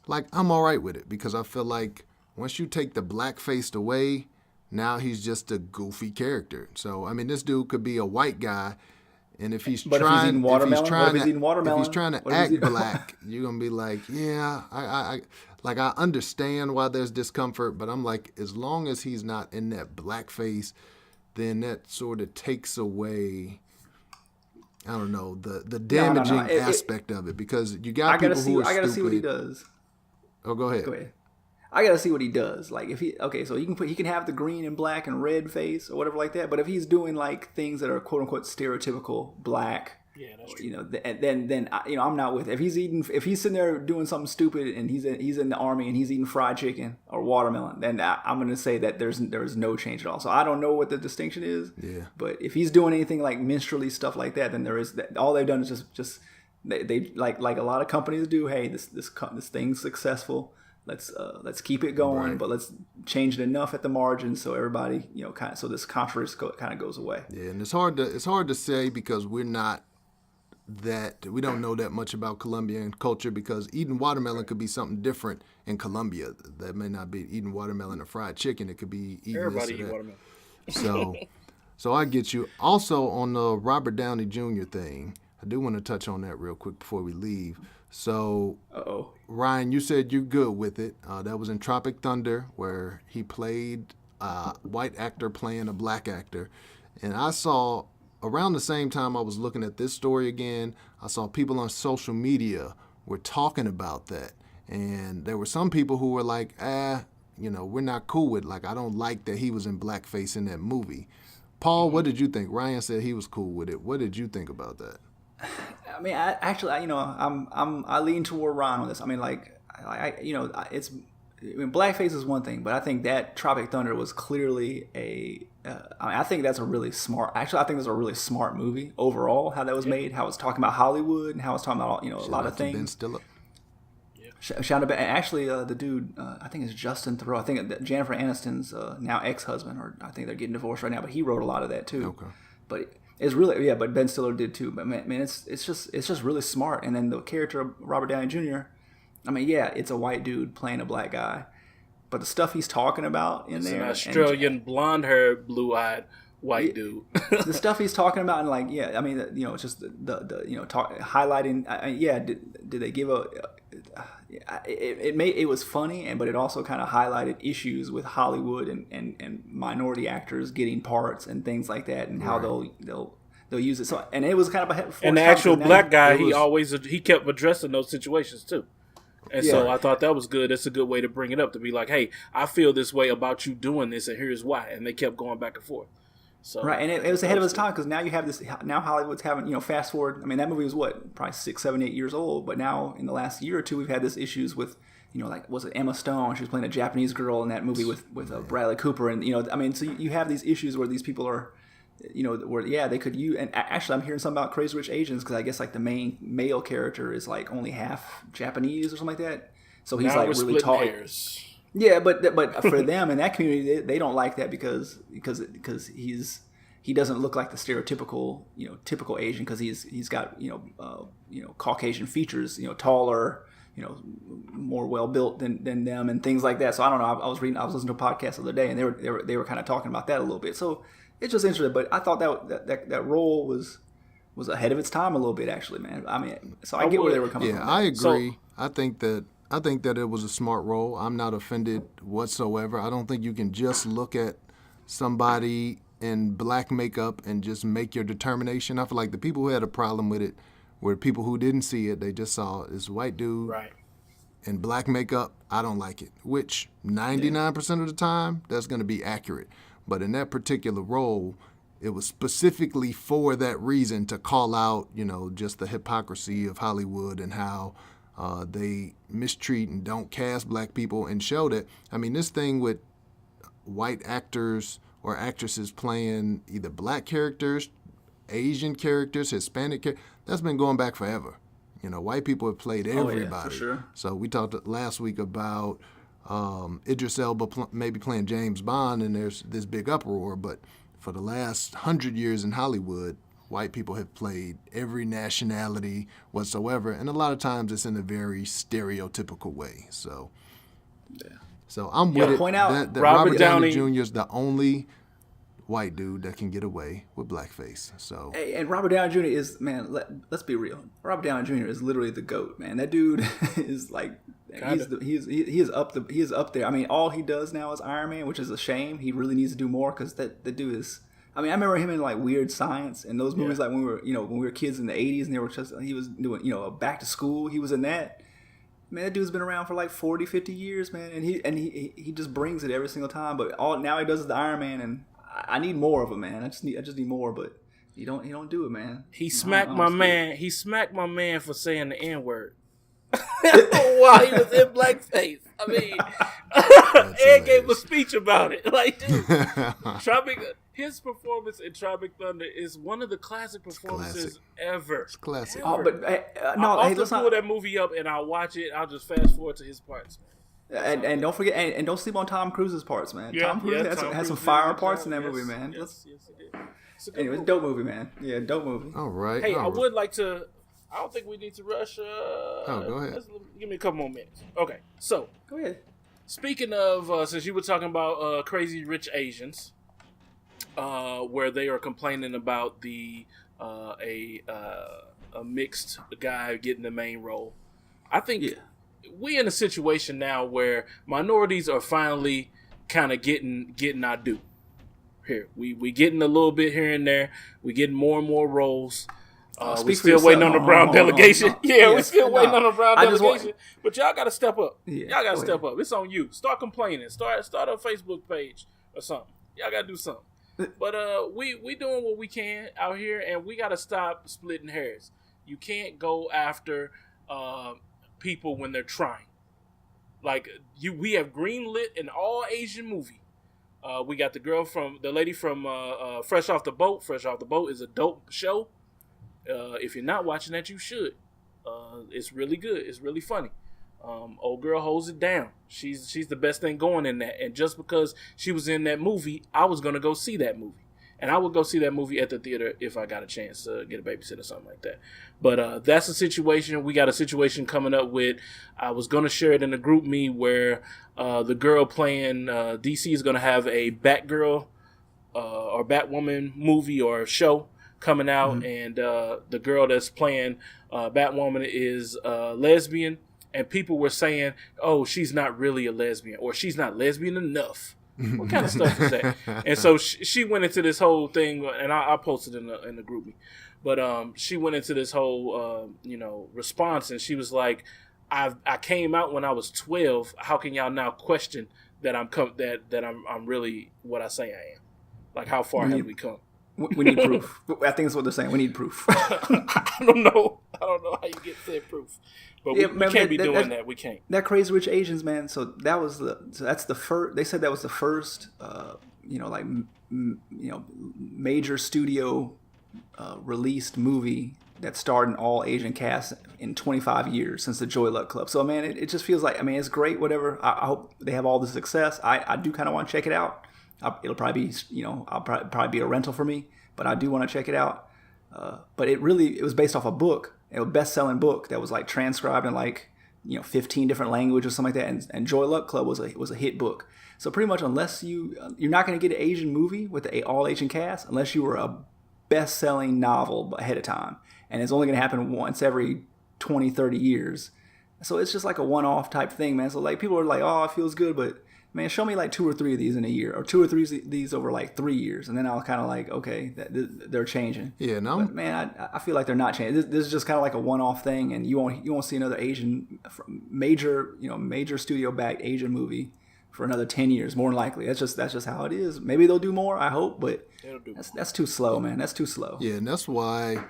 like, I'm all right with it, because I feel like once you take the blackface away, now he's just a goofy character. So I mean, this dude could be a white guy. And if he's trying to act black, you're gonna be like, yeah, I understand why there's discomfort, but I'm like, as long as he's not in that blackface, then that sort of takes away, I don't know, the damaging aspect of it, because you got people who are stupid. I gotta see what he does. Oh, go ahead. I gotta see what he does. Like, if so he can have the green and black and red face or whatever like that. But if he's doing like things that are quote unquote stereotypical black, yeah, that's true. Then I'm not with it. If he's sitting there doing something stupid and he's in the army and he's eating fried chicken or watermelon, then I'm gonna say that there's no change at all. So I don't know what the distinction is. Yeah. But if he's doing anything like minstrelly stuff like that, then there is that. All they've done is just they like a lot of companies do. Hey, this thing's successful. Let's keep it going, right, but let's change it enough at the margin so everybody, so this controversy kind of goes away. Yeah, and it's hard to say, because we don't know that much about Colombian culture, because eating watermelon could be something different in Colombia. That may not be eating watermelon or fried chicken. It could be eating everybody eat watermelon. So I get you. Also, on the Robert Downey Jr. thing, I do want to touch on that real quick before we leave. So, Ryan, you said you're good with it. That was in Tropic Thunder, where he played a white actor playing a black actor. And I saw, around the same time I was looking at this story again, I saw people on social media were talking about that. And there were some people who were like, we're not cool with it. Like, I don't like that he was in blackface in that movie. Paul, what did you think? Ryan said he was cool with it. What did you think about that? I mean, I lean toward Ron on this. I mean, blackface is one thing, but I think that Tropic Thunder was clearly I think that's a really smart. Actually, I think that's a really smart movie overall. How that was made, how it's talking about Hollywood, and how it's talking about a lot of things. Ben Stiller. Shonda Bennett. Actually, the dude, I think it's Justin Theroux. I think Jennifer Aniston's now ex-husband, or I think they're getting divorced right now. But he wrote a lot of that too. Okay. But it's really but Ben Stiller did too. But man, it's just really smart. And then the character of Robert Downey Jr. I mean, yeah, it's a white dude playing a black guy, but the stuff he's talking about in there, an Australian blonde-haired, blue-eyed white dude. The stuff he's talking about, and like, yeah, I mean, it's just the highlighting. Did they give a? It was funny, but it also kind of highlighted issues with Hollywood and minority actors getting parts and things like that, and how they'll use it. So, and it was kind of and the actual black guy, he kept addressing those situations too. And so I thought that was good. That's a good way to bring it up, to be like, hey, I feel this way about you doing this, and here's why. And they kept going back and forth. So, right, and it was ahead of its time, because now you have this. Now Hollywood's having, fast forward. I mean, that movie was probably 6, 7, 8 years old, but now in the last year or two, we've had this issues with, like, was it Emma Stone? She was playing a Japanese girl in that movie with Bradley Cooper, and I mean, so you have these issues where these people are, where they could use. And actually, I'm hearing something about Crazy Rich Asians, because I guess like the main male character is like only half Japanese or something like that. So he's now like really tall. Hairs. Yeah, but for them in that community, they don't like that because he doesn't look like the stereotypical typical Asian, because he's got Caucasian features, taller, more well built than them and things like that. So I don't know. I was listening to a podcast the other day, and they were kind of talking about that a little bit. So it's just interesting. But I thought that role was ahead of its time a little bit, actually, man. I mean, so I get where they were coming from. Yeah, I agree. So, I think that it was a smart role. I'm not offended whatsoever. I don't think you can just look at somebody in black makeup and just make your determination. I feel like the people who had a problem with it were people who didn't see it. They just saw this white dude in black makeup. I don't like it, which 99% of the time, that's going to be accurate. But in that particular role, it was specifically for that reason, to call out, just the hypocrisy of Hollywood and how they mistreat and don't cast black people, and show that. I mean, this thing with white actors or actresses playing either black characters, Asian characters, Hispanic characters, that's been going back forever. White people have played everybody. Oh, yeah, for sure. So we talked last week about Idris Elba maybe playing James Bond, and there's this big uproar. But for the last 100 years in Hollywood, white people have played every nationality whatsoever, and a lot of times it's in a very stereotypical way. So, So I'm with it. Point out that Robert Downey Jr. is the only white dude that can get away with blackface. So, and Robert Downey Jr. is, man, let's be real. Robert Downey Jr. is literally the GOAT, man. That dude is like, he is up there. I mean, all he does now is Iron Man, which is a shame. He really needs to do more, because the dude is. I mean, I remember him in like Weird Science and those movies, like when we were kids in the 80s, and he was doing Back to School. He was in that. Man, that dude's been around for like 40, 50 years, man, and he just brings it every single time. But all now he does is the Iron Man, and I need more of him, man. I just need more, but he don't do it, man. He smacked my man. He smacked my man for saying the N-word while he was in blackface. I mean, Ed gave him a speech about it. Like, dude, his performance in Tropic Thunder is one of the classic performances ever. It's classic. Oh, but no, I'll often pull that movie up and I'll watch it. I'll just fast forward to his parts, man. And don't forget, and don't sleep on Tom Cruise's parts, man. Tom Cruise has some fire parts in that movie, man. Yes, he did. Anyway, dope movie, man. Yeah, dope movie. All right. Hey, I would like to. I don't think we need to rush. Go ahead. Give me a couple more minutes. Okay, so go ahead. Speaking of, since you were talking about Crazy Rich Asians, where they are complaining about a mixed guy getting the main role, I think we in a situation now where minorities are finally kind of getting our due. Here, we getting a little bit here and there. We getting more and more roles. We still waiting on the Brown delegation. We still waiting on the Brown delegation. But y'all got to step up. Y'all got to step up. It's on you. Start complaining. Start a Facebook page or something. Y'all got to do something. But we doing what we can out here, and we got to stop splitting hairs. You can't go after people when they're trying. Like we have greenlit an all Asian movie. We got the lady from Fresh Off the Boat. Fresh Off the Boat is a dope show. If you're not watching that, you should. It's really good. It's really funny. Old girl holds it down. She's the best thing going in that. And just because she was in that movie, I was gonna go see that movie. And I would go see that movie at the theater if I got a chance to get a babysitter or something like that. But that's a situation. We got a situation coming up with, I was going to share it in a group me where the girl playing DC is going to have a Batgirl or Batwoman movie or show coming out. And the girl that's playing Batwoman is lesbian. And people were saying, oh, she's not really a lesbian, or she's not lesbian enough. What kind of stuff is that? And so she went into this whole thing, and I posted in the group me, but she went into this whole response, and she was like, I came out when I was 12. How can y'all now question that I'm really what I say I am? Like, how far have we come? We need proof. I think that's what they're saying. We need proof. I don't know how you get said proof. But we can't be doing that. We can't. That Crazy Rich Asians, man. So that's the first. They said that was the first, major studio released movie that starred an all Asian cast in 25 years since the Joy Luck Club. So man, it just feels like, I mean, it's great. Whatever. I hope they have all the success. I do kind of want to check it out. It'll probably be I'll probably be a rental for me, but I do want to check it out. But it was based off a book. A best-selling book that was like transcribed in 15 different languages or something like that. And Joy Luck Club was a hit book. So pretty much, unless you're not going to get an Asian movie with an all Asian cast unless you were a best-selling novel ahead of time, and it's only going to happen once every 20, 30 years. So it's just like a one-off type thing, man. So like people are like, oh, it feels good, but man, show me like 2 or 3 of these in a year, or 2 or 3 of these over like 3 years, and then I'll kind of like, okay, they're changing. Yeah, no. But man, I feel like they're not changing. This is just kind of like a one-off thing, and you won't see another Asian major studio backed Asian movie for another 10 years, more than likely. That's just how it is. Maybe they'll do more. I hope, but that's too slow, man. That's too slow. Yeah, and that's why.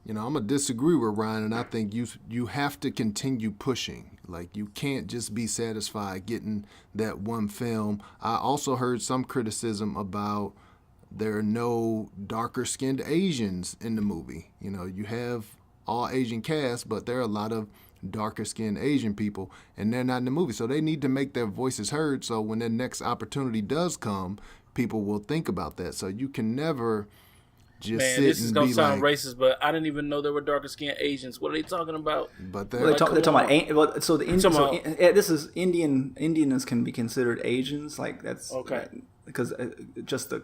I'm gonna disagree with Ryan, and I think you have to continue pushing. Like, you can't just be satisfied getting that one film. I also heard some criticism about there are no darker-skinned Asians in the movie. You have all Asian cast, but there are a lot of darker-skinned Asian people, and they're not in the movie. So they need to make their voices heard, so when their next opportunity does come, people will think about that. So you can never just sit this is and gonna be sound like, racist, but I didn't even know there were darker skinned Asians. What are they talking about? But they're talking about. So the this is Indian. Indians can be considered Asians. Like that's okay. Because just the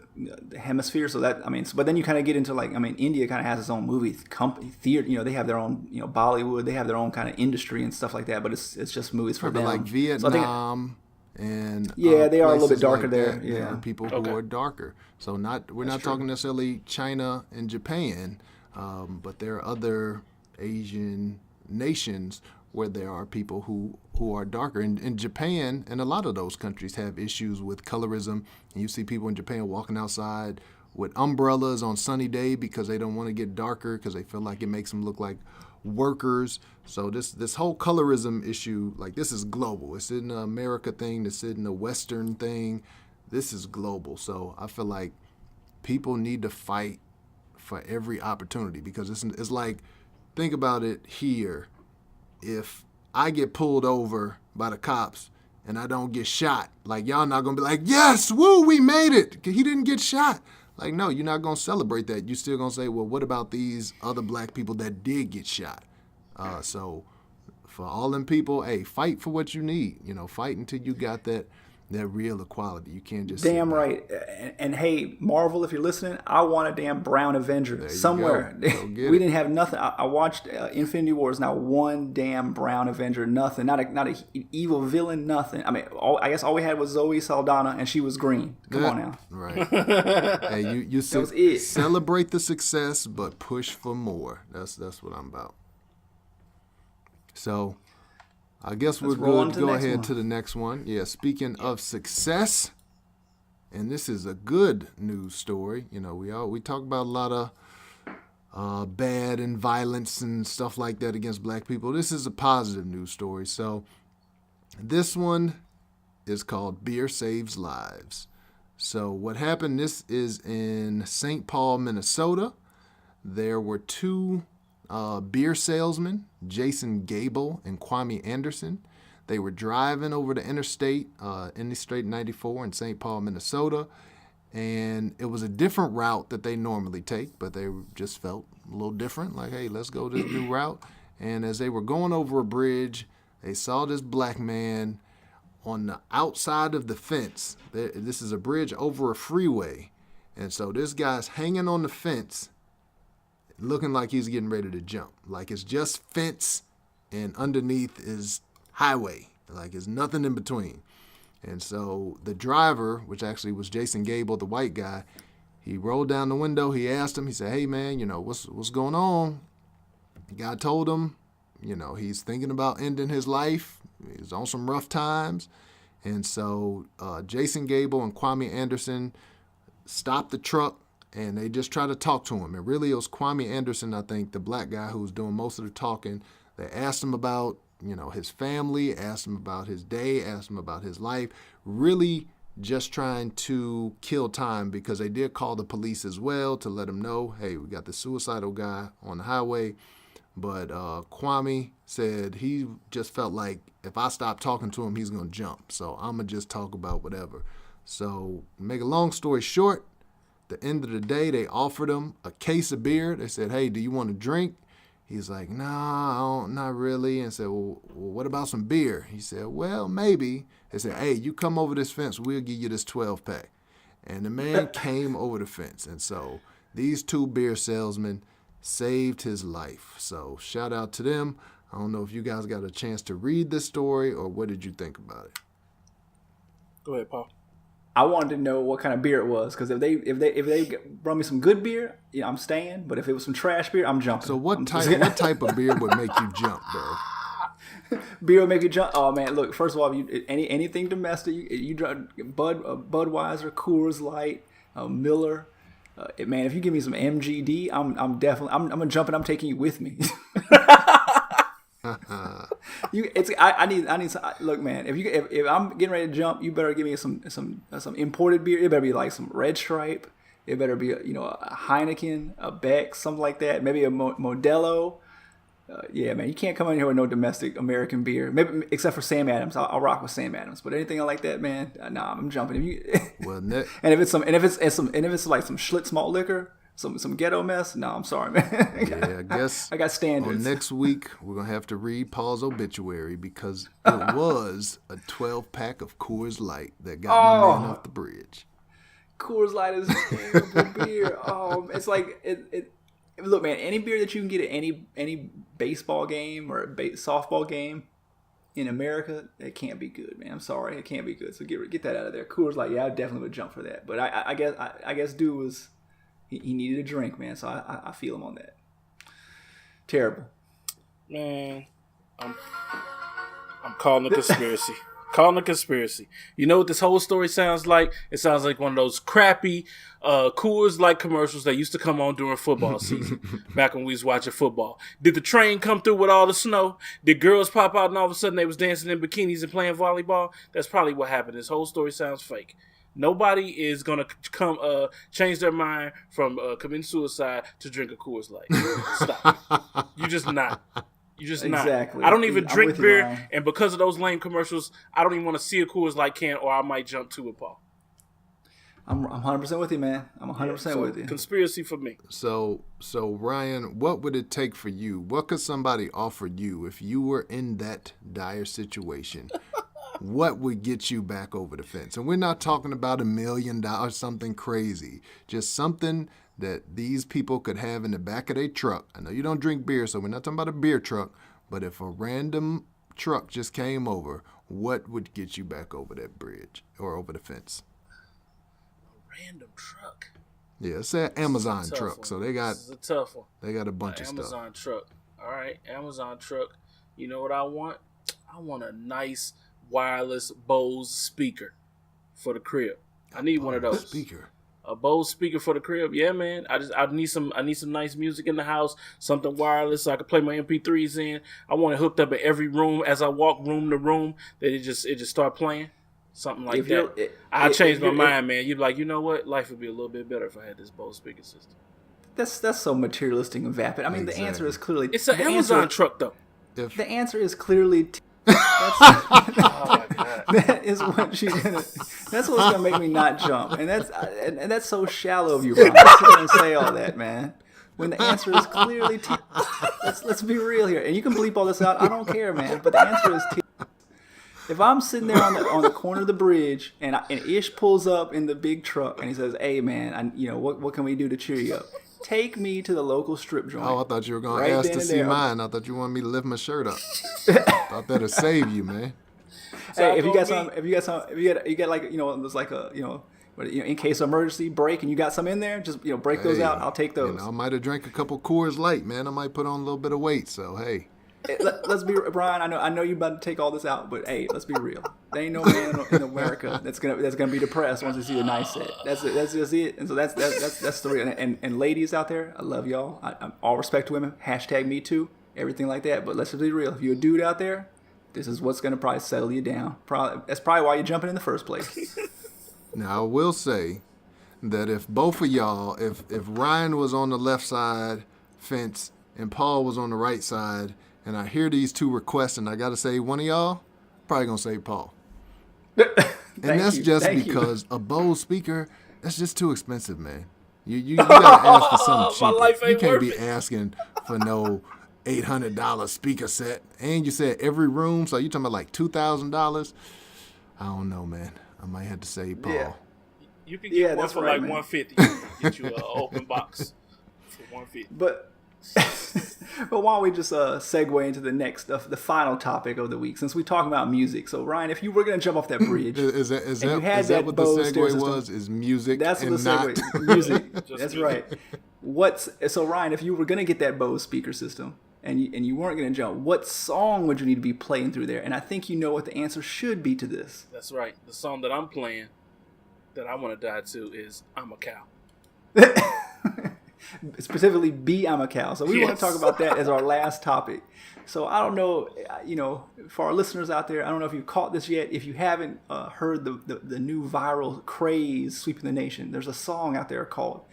hemisphere. So that but then you kind of get into India kind of has its own movie company theater. They have their own Bollywood. They have their own kind of industry and stuff like that. But it's just movies for them. Like Vietnam. And they are a little bit darker like there. There are people who are darker. So we're not talking necessarily China and Japan, but there are other Asian nations where there are people who are darker. And Japan and a lot of those countries have issues with colorism. And you see people in Japan walking outside with umbrellas on sunny day because they don't want to get darker because they feel like it makes them look like workers. So this whole colorism issue, like, this is global. It's in the America thing. This isn't a Western thing. This is global. So I feel like people need to fight for every opportunity, because it's like, think about it here. If I get pulled over by the cops and I don't get shot, like, y'all not gonna be like, yes, woo, we made it. He didn't get shot. Like, no, you're not going to celebrate that. You're still going to say, well, what about these other black people that did get shot? So for all them people, hey, fight for what you need. Fight until you got that real equality. You can't just damn right. And hey, Marvel, if you're listening, I want a damn brown Avenger somewhere. Go we didn't have nothing. I watched Infinity Wars. Not one damn brown Avenger. Nothing. Not a evil villain. Nothing. I mean, I guess all we had was Zoe Saldana, and she was green. Come on now. Right. Hey, you celebrate the success, but push for more. That's what I'm about. So I guess we're good to go ahead to the next one. Yeah, speaking of success, and this is a good news story. We talk about a lot of bad and violence and stuff like that against black people. This is a positive news story. So this one is called Beer Saves Lives. So what happened, this is in St. Paul, Minnesota. There were 2 beer salesmen, Jason Gable and Kwame Anderson. They were driving over the interstate 94 in St. Paul, Minnesota. And it was a different route that they normally take, but they just felt a little different. Like, hey, let's go this new route. And as they were going over a bridge, they saw this black man on the outside of the fence. This is a bridge over a freeway. And so this guy's hanging on the fence, looking like he's getting ready to jump. Like it's just fence and underneath is highway. Like it's nothing in between. And so the driver, which actually was Jason Gable, the white guy, he rolled down the window. He asked him, he said, hey, man, what's going on? The guy told him, he's thinking about ending his life. He's on some rough times. And so Jason Gable and Kwame Anderson stopped the truck, and they just tried to talk to him. And really, it was Kwame Anderson, I think, the black guy who was doing most of the talking. They asked him about his family, asked him about his day, asked him about his life, really just trying to kill time because they did call the police as well to let them know, hey, we got the suicidal guy on the highway. But Kwame said he just felt like if I stop talking to him, he's going to jump. So I'm going to just talk about whatever. So make a long story short, the end of the day, they offered him a case of beer. They said, hey, do you want to drink? He's like, nah, not really. And said, well, what about some beer? He said, well, maybe. They said, hey, you come over this fence, we'll give you this 12-pack. And the man came over the fence. And so these two beer salesmen saved his life. So shout out to them. I don't know if you guys got a chance to read this story or what did you think about it? Go ahead, Paul. I wanted to know what kind of beer it was because if they brought me some good beer, I'm staying. But if it was some trash beer, I'm jumping. So what type of beer would make you jump, bro? Beer would make you jump. Oh man, look. First of all, anything domestic, you Budweiser, Coors Light, Miller. Man, if you give me some MGD, I'm definitely I'm jumping. I'm taking you with me. I need some, look, man. If I'm getting ready to jump, you better give me some imported beer. It better be like some Red Stripe. It better be a Heineken, a Beck, something like that. Maybe a Modelo. Yeah, man, you can't come in here with no domestic American beer. Maybe except for Sam Adams. I'll rock with Sam Adams. But anything like that, man, nah, I'm jumping. And if it's like some Schlitz malt liquor. Some ghetto mess? No, I'm sorry, man. Yeah, I guess I got standards. Next week, we're going to have to read Paul's obituary because it was a 12-pack of Coors Light that got my man off the bridge. Coors Light is a terrible beer. It's like, look, man, any beer that you can get at any baseball game or softball game in America, it can't be good, man. I'm sorry, it can't be good. So get that out of there. Coors Light, yeah, I definitely would jump for that. But I guess dude was... He needed a drink, man, so I feel him on that. Terrible. Man, I'm calling a conspiracy. Calling a conspiracy. You know what this whole story sounds like? It sounds like one of those crappy Coors Light commercials that used to come on during football season, back when we was watching football. Did the train come through with all the snow? Did girls pop out and all of a sudden they was dancing in bikinis and playing volleyball? That's probably what happened. This whole story sounds fake. Nobody is going to come change their mind from committing suicide to drink a Coors Light. Stop. You're just not. You're just exactly. not. I don't even drink beer, and because of those lame commercials, I don't even want to see a Coors Light can, or I might jump to it, Paul. I'm 100% with you, man. I'm 100% with you. Conspiracy for me. So Ryan, what would it take for you? What could somebody offer you if you were in that dire situation? What would get you back over the fence? And we're not talking about $1 million, something crazy. Just something that these people could have in the back of their truck. I know you don't drink beer, so we're not talking about a beer truck. But if a random truck just came over, what would get you back over that bridge or over the fence? A random truck? Yeah, it's an Amazon truck. So they got... This is a tough one. They got a bunch of stuff. Amazon truck. All right, Amazon truck. You know what I want? I want a nice... wireless Bose speaker for the crib. I need one of those. A Bose speaker for the crib. Yeah, man. I need some nice music in the house. Something wireless so I can play my MP3s in. I want it hooked up in every room as I walk room to room. That it just start playing. Something like that. I changed my mind, man. You'd be like, you know what? Life would be a little bit better if I had this Bose speaker system. That's so materialistic and vapid. I mean, exactly. The answer is clearly... It's an Amazon truck, though. The answer is clearly Oh my god. That is what she's gonna. That's what's gonna make me not jump, and that's so shallow of you, Ron. I'm gonna say all that, man. When the answer is clearly T. Let's be real here, and you can bleep all this out. I don't care, man. But the answer is T. If I'm sitting there on the corner of the bridge, and Ish pulls up in the big truck, and he says, "Hey, man, what can we do to cheer you up? Take me to the local strip joint." Oh, I thought you were going Right to ask then to and see there. mine. I thought you wanted me to lift my shirt up. Thought that'd save you, man. Hey, if you got like there's like a in case of emergency break, and you got some in there, just break those Hey, out. I'll take those. I might have drank a couple Coors Light, man. I might put on a little bit of weight. So hey, Let's be Brian. I know you about to take all this out, but hey, let's be real. There ain't no man in America that's gonna be depressed once they see a nice set. That's it. That's just it. And so that's the real. And ladies out there, I love y'all. I'm all respect to women. #me too. Everything like that. But let's just be real. If you're a dude out there, this is what's gonna probably settle you down. That's probably why you're jumping in the first place. now I will say that if both of y'all, if Ryan was on the left side fence and Paul was on the right side, and I hear these two requests, and I got to say one of y'all, probably going to say Paul. And that's just because a Bose speaker, that's just too expensive, man. You got to ask for something My cheap. life You ain't can't worth be it. asking for no $800 speaker set. And you said every room, so you talking about like $2,000? I don't know, man. I might have to say Paul. Yeah. You can get one that's for right, like man. $150. You can get you an open box for $150. But why don't we just segue into the final topic of the week, since we talk about music. So Ryan, if you were going to jump off that bridge, Is you had that that what the Bose stereo segue system. was? Is music That's what and the not... segue music. Just That's music. right. So Ryan, if you were going to get that Bose speaker system and you weren't going to jump, what song would you need to be playing through there? And I think you know what the answer should be to this. That's right. The song that I'm playing that I want to die to is I'm a Cow. Specifically, Be I'm a Cow. So we want Yes. to talk about that as our last topic. So I don't know, for our listeners out there, I don't know if you've caught this yet. If you haven't heard the new viral craze sweeping the nation, there's a song out there called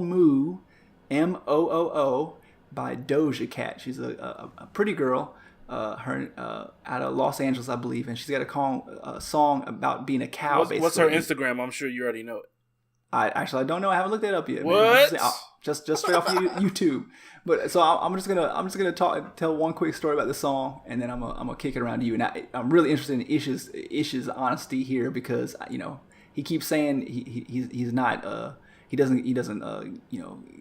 Moo, Mooo, by Doja Cat. She's a pretty girl, her out of Los Angeles, I believe, and she's got a song about being a cow. What's her basically. Instagram? I'm sure you already know it. I don't know. I haven't looked that up yet. man. What? Just straight off YouTube. But so I'm just gonna tell one quick story about the song, and then I'm gonna kick it around to you. And I'm really interested in Ish's honesty here, because he keeps saying he's not he doesn't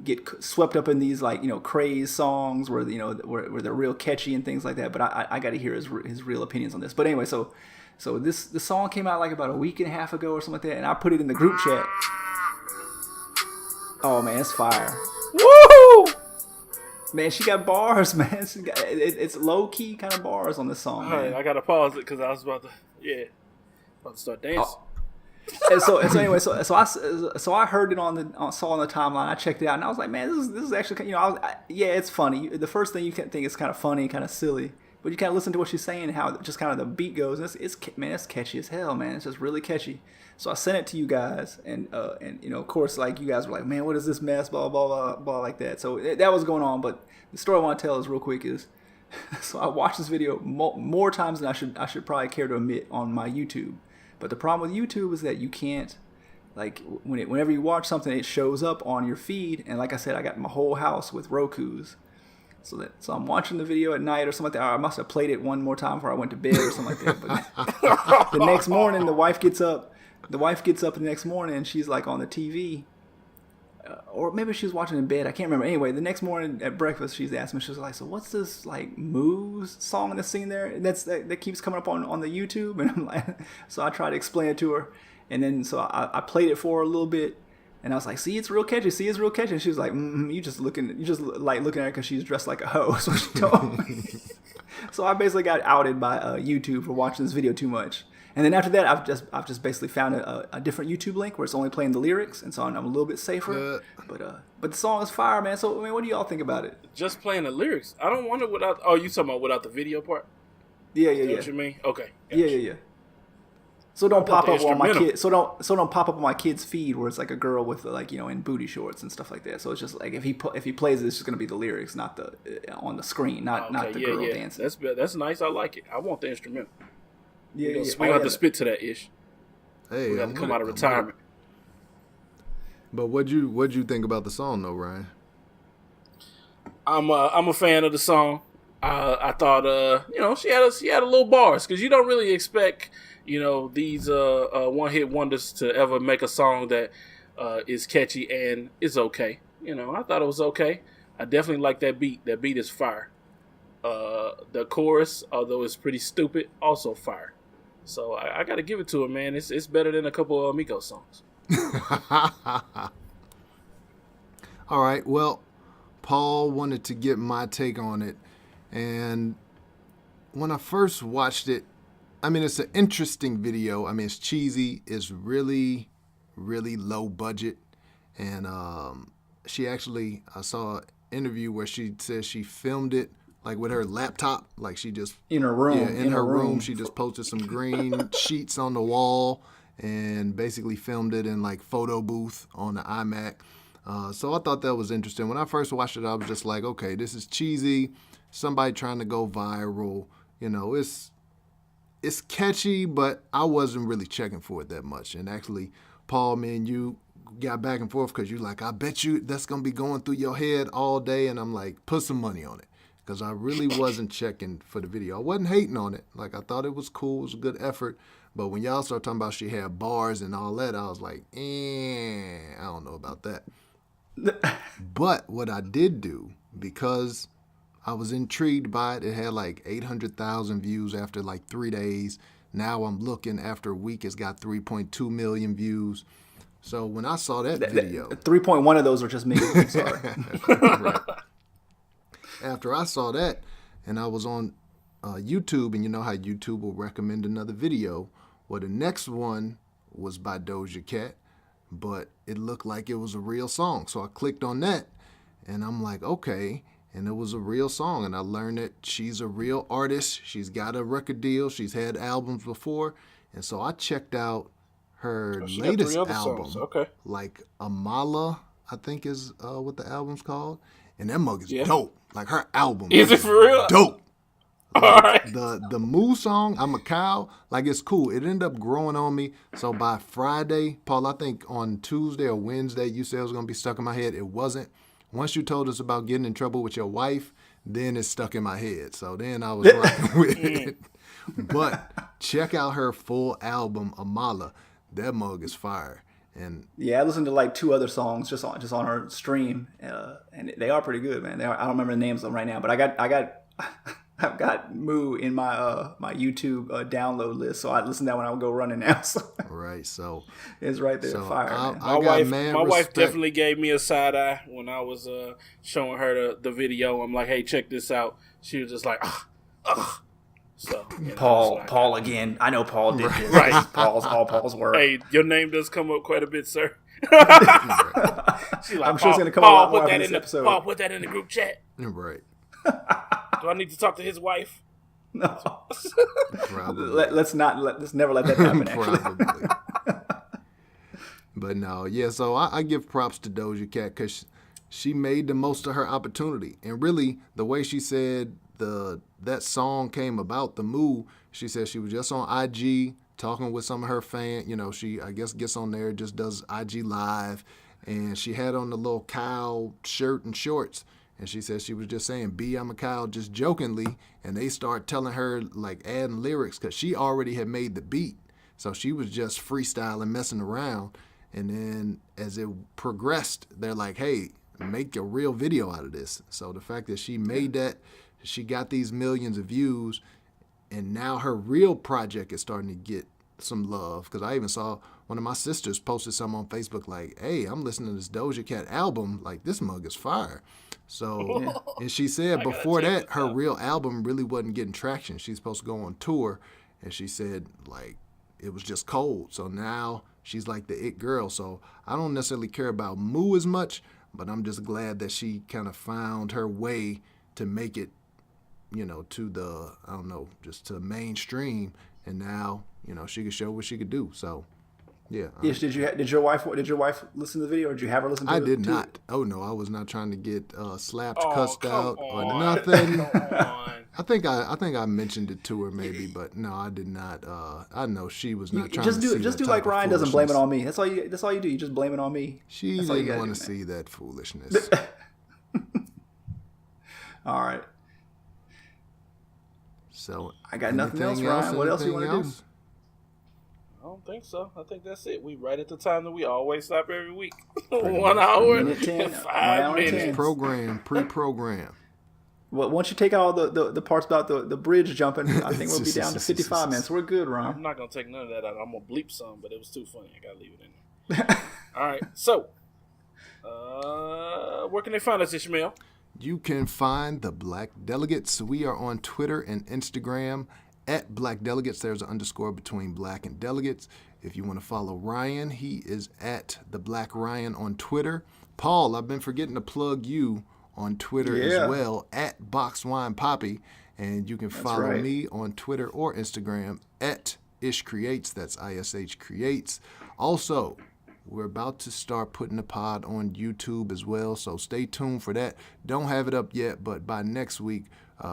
get swept up in these craze songs where where they're real catchy and things like that. But I got to hear his real opinions on this. But anyway, so this song came out like about a week and a half ago or something like that, and I put it in the group chat. Oh man, it's fire! Woo! Man, she got bars, man. It's low key kind of bars on this song. All right, Man. I gotta pause it because I was about to start dancing. And so anyway, so I heard it saw on the timeline. I checked it out, and I was like, man, this is actually it's funny. The first thing you can think is kind of funny, kind of silly, but you kind of listen to what she's saying, and how just kind of the beat goes. And it's catchy as hell, man. It's just really catchy. So I sent it to you guys, and of course, like, you guys were like, man, what is this mess, blah blah blah blah, like that. So that was going on. But the story I want to tell is real quick is, so I watched this video more times than I should probably care to admit on my YouTube. But the problem with YouTube is that you can't, like, whenever you watch something, it shows up on your feed. And like I said, I got my whole house with Rokus. So I'm watching the video at night or something like that. Or I must have played it one more time before I went to bed or something like that. But the next morning, the wife gets up the next morning, and she's like on the TV. Or maybe she was watching in bed. I can't remember. Anyway, the next morning at breakfast, she's asking me, she was like, so what's this, like, Moose song that's singing there? And that keeps coming up on the YouTube. And I'm like, so I tried to explain it to her. And then, so I played it for her a little bit. And I was like, see, it's real catchy. And she was like, you just looking at her because she's dressed like a hoe. That's what she told me. So I basically got outed by YouTube for watching this video too much. And then after that, I've just basically found a different YouTube link where it's only playing the lyrics, and so I'm a little bit safer. But the song is fire, man. So I mean, what do y'all think about it? Just playing the lyrics. I don't want it without. Oh, you talking about without the video part? Yeah. Is that what you mean? Okay. Yeah. So don't pop the up on my instrumental. kid. So don't pop up on my kid's feed where it's like a girl with like in booty shorts and stuff like that. So it's just like if he plays it, it's just gonna be the lyrics, not the on the screen, not the girl dancing. That's nice. I like it. I want the instrumental. Yeah, We gonna have to spit to that ish. Hey, We got to come out of retirement. But what'd you think about the song though, Ryan? I'm a fan of the song. I thought she had a little bars because you don't really expect these one hit wonders to ever make a song that is catchy and is okay. I thought it was okay. I definitely like that beat. That beat is fire. The chorus, although it's pretty stupid, also fire. So I got to give it to it, man. It's better than a couple of Migos songs. All right. Well, Paul wanted to get my take on it, and when I first watched it, I mean, it's an interesting video. I mean, it's cheesy. It's really, really low budget. And I saw an interview where she says she filmed it like with her laptop. Like she just in her room. Yeah, in her room. She just posted some green sheets on the wall and basically filmed it in like photo booth on the iMac. So I thought that was interesting. When I first watched it, I was just like, okay, this is cheesy. Somebody trying to go viral. It's catchy, but I wasn't really checking for it that much. And actually, Paul, me and you got back and forth because you're like, I bet you that's going to be going through your head all day. And I'm like, put some money on it. Because I really wasn't checking for the video. I wasn't hating on it. Like, I thought it was cool. It was a good effort. But when y'all started talking about she had bars and all that, I was like, I don't know about that. But what I did do, because I was intrigued by it. It had like 800,000 views after like 3 days. Now I'm looking after a week, it's got 3.2 million views. So when I saw that video, 3.1 of those were just me. I'm sorry. Right. After I saw that, and I was on YouTube, and you know how YouTube will recommend another video. Well, the next one was by Doja Cat, but it looked like it was a real song. So I clicked on that, and I'm like, okay. And it was a real song, and I learned that she's a real artist. She's got a record deal. She's had albums before. And so I checked out her latest album, okay, like Amala, I think is what the album's called. And that mug is dope. Like her album is it for real? Dope. All right. The Moo song, I'm a Cow, like it's cool. It ended up growing on me. So by Friday, Paul, I think on Tuesday or Wednesday, you said it was going to be stuck in my head. It wasn't. Once you told us about getting in trouble with your wife, then it's stuck in my head. So then I was rocking with it. But check out her full album, Amala. That mug is fire. And yeah, I listened to like 2 other songs just on her stream, and they are pretty good, man. I don't remember the names of them right now, but I've got Moo in my my YouTube download list, so I listen to that when I go running now. So right, so it's right there, so fire. Man. My wife definitely gave me a side eye when I was showing her the video. I'm like, hey, check this out. She was just like, ugh. So Paul again. I know Paul did this. Right. This is Paul's work. Hey, your name does come up quite a bit, sir. She's like, I'm sure it's gonna come up a lot more in this episode. Paul, put that in the group chat. Right. Do I need to talk to his wife? No. Probably. Let's never let that happen. Actually. Probably. But no, yeah. So I give props to Doja Cat because she made the most of her opportunity, and really the way she said that song came about, the Moo. She said she was just on IG talking with some of her fans. She I guess gets on there, just does IG live, and she had on the little cow shirt and shorts. And she said she was just saying, B, I'm a cow, just jokingly. And they start telling her, like, adding lyrics because she already had made the beat. So she was just freestyling, messing around. And then as it progressed, they're like, hey, make a real video out of this. So the fact that she made that, she got these millions of views, and now her real project is starting to get some love. Because I even saw one of my sisters posted something on Facebook like, hey, I'm listening to this Doja Cat album. Like, this mug is fire. So, and she said before that, her real album really wasn't getting traction. She's supposed to go on tour, and she said, like, it was just cold. So now she's like the it girl. So I don't necessarily care about Moo as much, but I'm just glad that she kind of found her way to make it, to the, I don't know, just to mainstream. and now she could show what she could do. So yeah. Yes. Did your wife listen to the video, or did you have her listen to it? I did not. Oh no, I was not trying to get slapped, cussed out, or on. nothing. Come on. I think I mentioned it to her maybe, but no, I did not. I know she was not trying to see just that do type like of Ryan doesn't blame it foolishness. on me. That's all you do. You just blame it on me. She That's all you didn't gotta want to do, man. see that foolishness. All right. So I got nothing else, anything Ryan. What else you Anything wanna do? else? I don't think so. I think that's it. We right at the time that we always stop every week. 1 hour Minute 10, and 1 5 hour and minutes. 10. Pre-program. Well, once you take out all the parts about the bridge jumping, I think we'll be down to 55 minutes. We're good, I'm Ryan. not gonna take none of that out. I'm gonna bleep some, but it was too funny. I gotta leave it in there. All right. So, where can they find us, Ishmael? You can find the Black Delegates. We are on Twitter and Instagram at Black Delegates. There's an underscore between Black and Delegates. If you want to follow Ryan, he is at the Black Ryan on Twitter. Paul, I've been forgetting to plug you on Twitter as well at Box Wine Poppy, and you can follow me on Twitter or Instagram at Ish Creates. That's ISH Creates. Also, we're about to start putting the pod on YouTube as well, so stay tuned for that. Don't have it up yet, but by next week,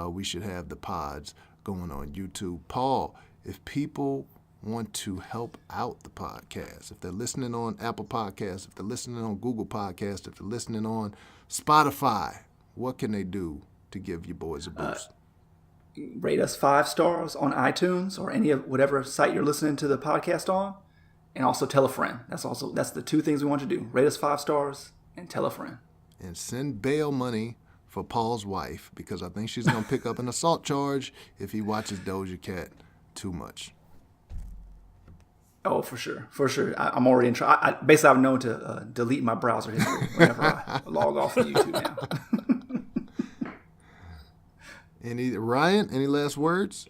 we should have the pods going on YouTube. Paul, if people want to help out the podcast, if they're listening on Apple Podcasts, if they're listening on Google Podcasts, if they're listening on Spotify, what can they do to give you boys a boost? Rate us 5 stars on iTunes or any of whatever site you're listening to the podcast on, and also tell a friend. That's the 2 things we want you to do. Rate us 5 stars and tell a friend. And send bail money for Paul's wife, because I think she's going to pick up an assault charge if he watches Doja Cat too much. Oh, for sure. I'm already in trouble. Basically, I've known to delete my browser history whenever I log off of YouTube now. Ryan, any last words?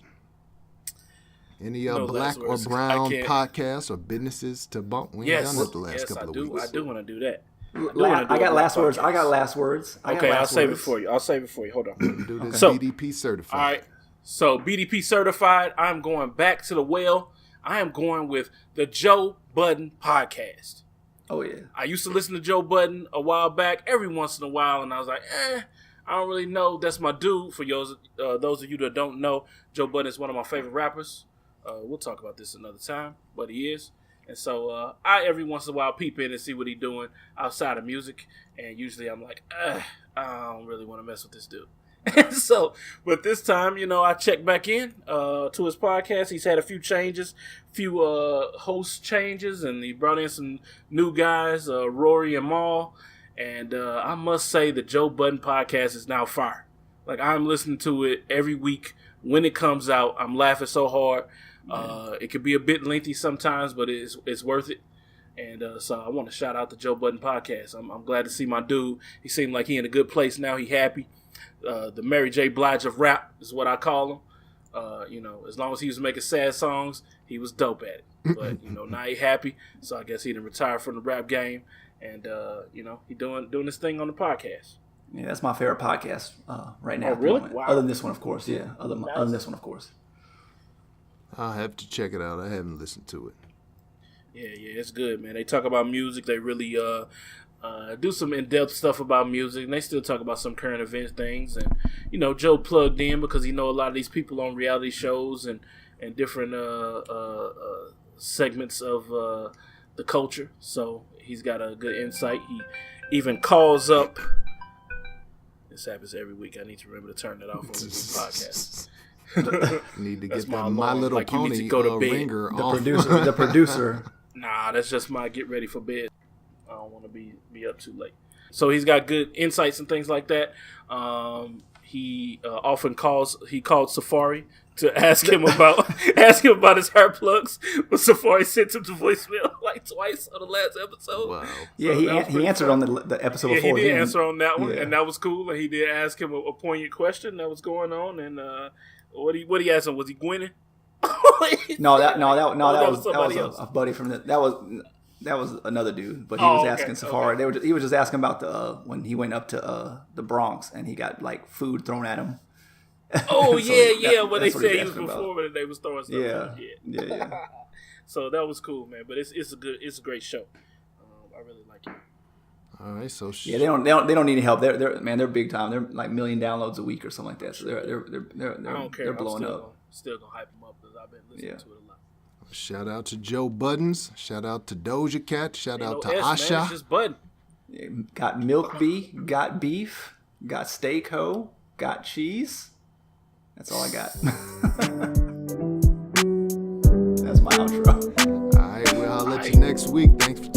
Any No black last or words. brown I can't. podcasts or businesses to bump? We ain't done that the last couple of weeks. I do want to do that. I got last words. Okay, I'll save it for you. Hold on. Do this So, BDP certified. All right. So BDP certified. I'm going back to the well. I am going with the Joe Budden podcast. Oh, yeah. I used to listen to Joe Budden a while back, every once in a while, and I was like, I don't really know. That's my dude. For those of you that don't know, Joe Budden is one of my favorite rappers. We'll talk about this another time, but he is. And so I, every once in a while, peep in and see what he's doing outside of music. And usually I'm like, I don't really want to mess with this dude. And so, but this time, I checked back in to his podcast. He's had a few changes, few host changes, and he brought in some new guys, Rory and Maul. And I must say the Joe Budden podcast is now fire. Like, I'm listening to it every week when it comes out. I'm laughing so hard. It could be a bit lengthy sometimes, but it's worth it. And so I want to shout out the Joe Budden podcast. I'm glad to see my dude. He seemed like he in a good place now. He happy. The Mary J. Blige of rap is what I call him. As long as he was making sad songs, he was dope at it. But now he happy. So I guess he didn't retire from the rap game. And he doing this thing on the podcast. Yeah, that's my favorite podcast right now. Oh, really? Wow. Other than this one, of course. Yeah, other than this one, of course. I'll have to check it out. I haven't listened to it. Yeah, it's good, man. They talk about music. They really do some in-depth stuff about music, and they still talk about some current event things. And Joe plugged in because he know a lot of these people on reality shows and different segments of the culture. So he's got a good insight. He even calls up. This happens every week. I need to remember to turn that off on this podcast. Need to That's get my that alarm. My Little Like, you need Pony to go to bed. ringer The off. producer. Nah, that's just my get ready for bed. I don't want to be up too late. So he's got good insights and things like that. He often called Safari to ask him about his hair plugs, but Safari sent him to voicemail like twice on the last episode. Wow. Yeah, he answered on the episode Yeah, before. he did then. answer on that one, Yeah. and that was cool. And he did ask him a poignant question that was going on. And what he asked him, was he grinning? No, that was somebody else. a buddy from that was another dude, but he Oh, was okay, asking Safari. He was just asking about when he went up to the Bronx and he got like food thrown at him Oh So yeah. When they that's what he's said he was asking about. performing and they was throwing stuff. Yeah, Yeah. yeah. So that was cool, man. But it's a great show. I really like it. All right, so Yeah, they don't need any help. They're big time. They're like 1 million downloads a week or something like that. So I don't care. they're blowing up. Still gonna hype them up because I've been listening to it a lot. shout out to Joe Buttons. Shout out to Doja Cat. Shout Ain't out no to S, man. Asha. It's just Button. Got Milk Bee, got beef, got steak ho, got cheese. That's all I got. That's my outro. All right, well, I'll let you next week. Thanks for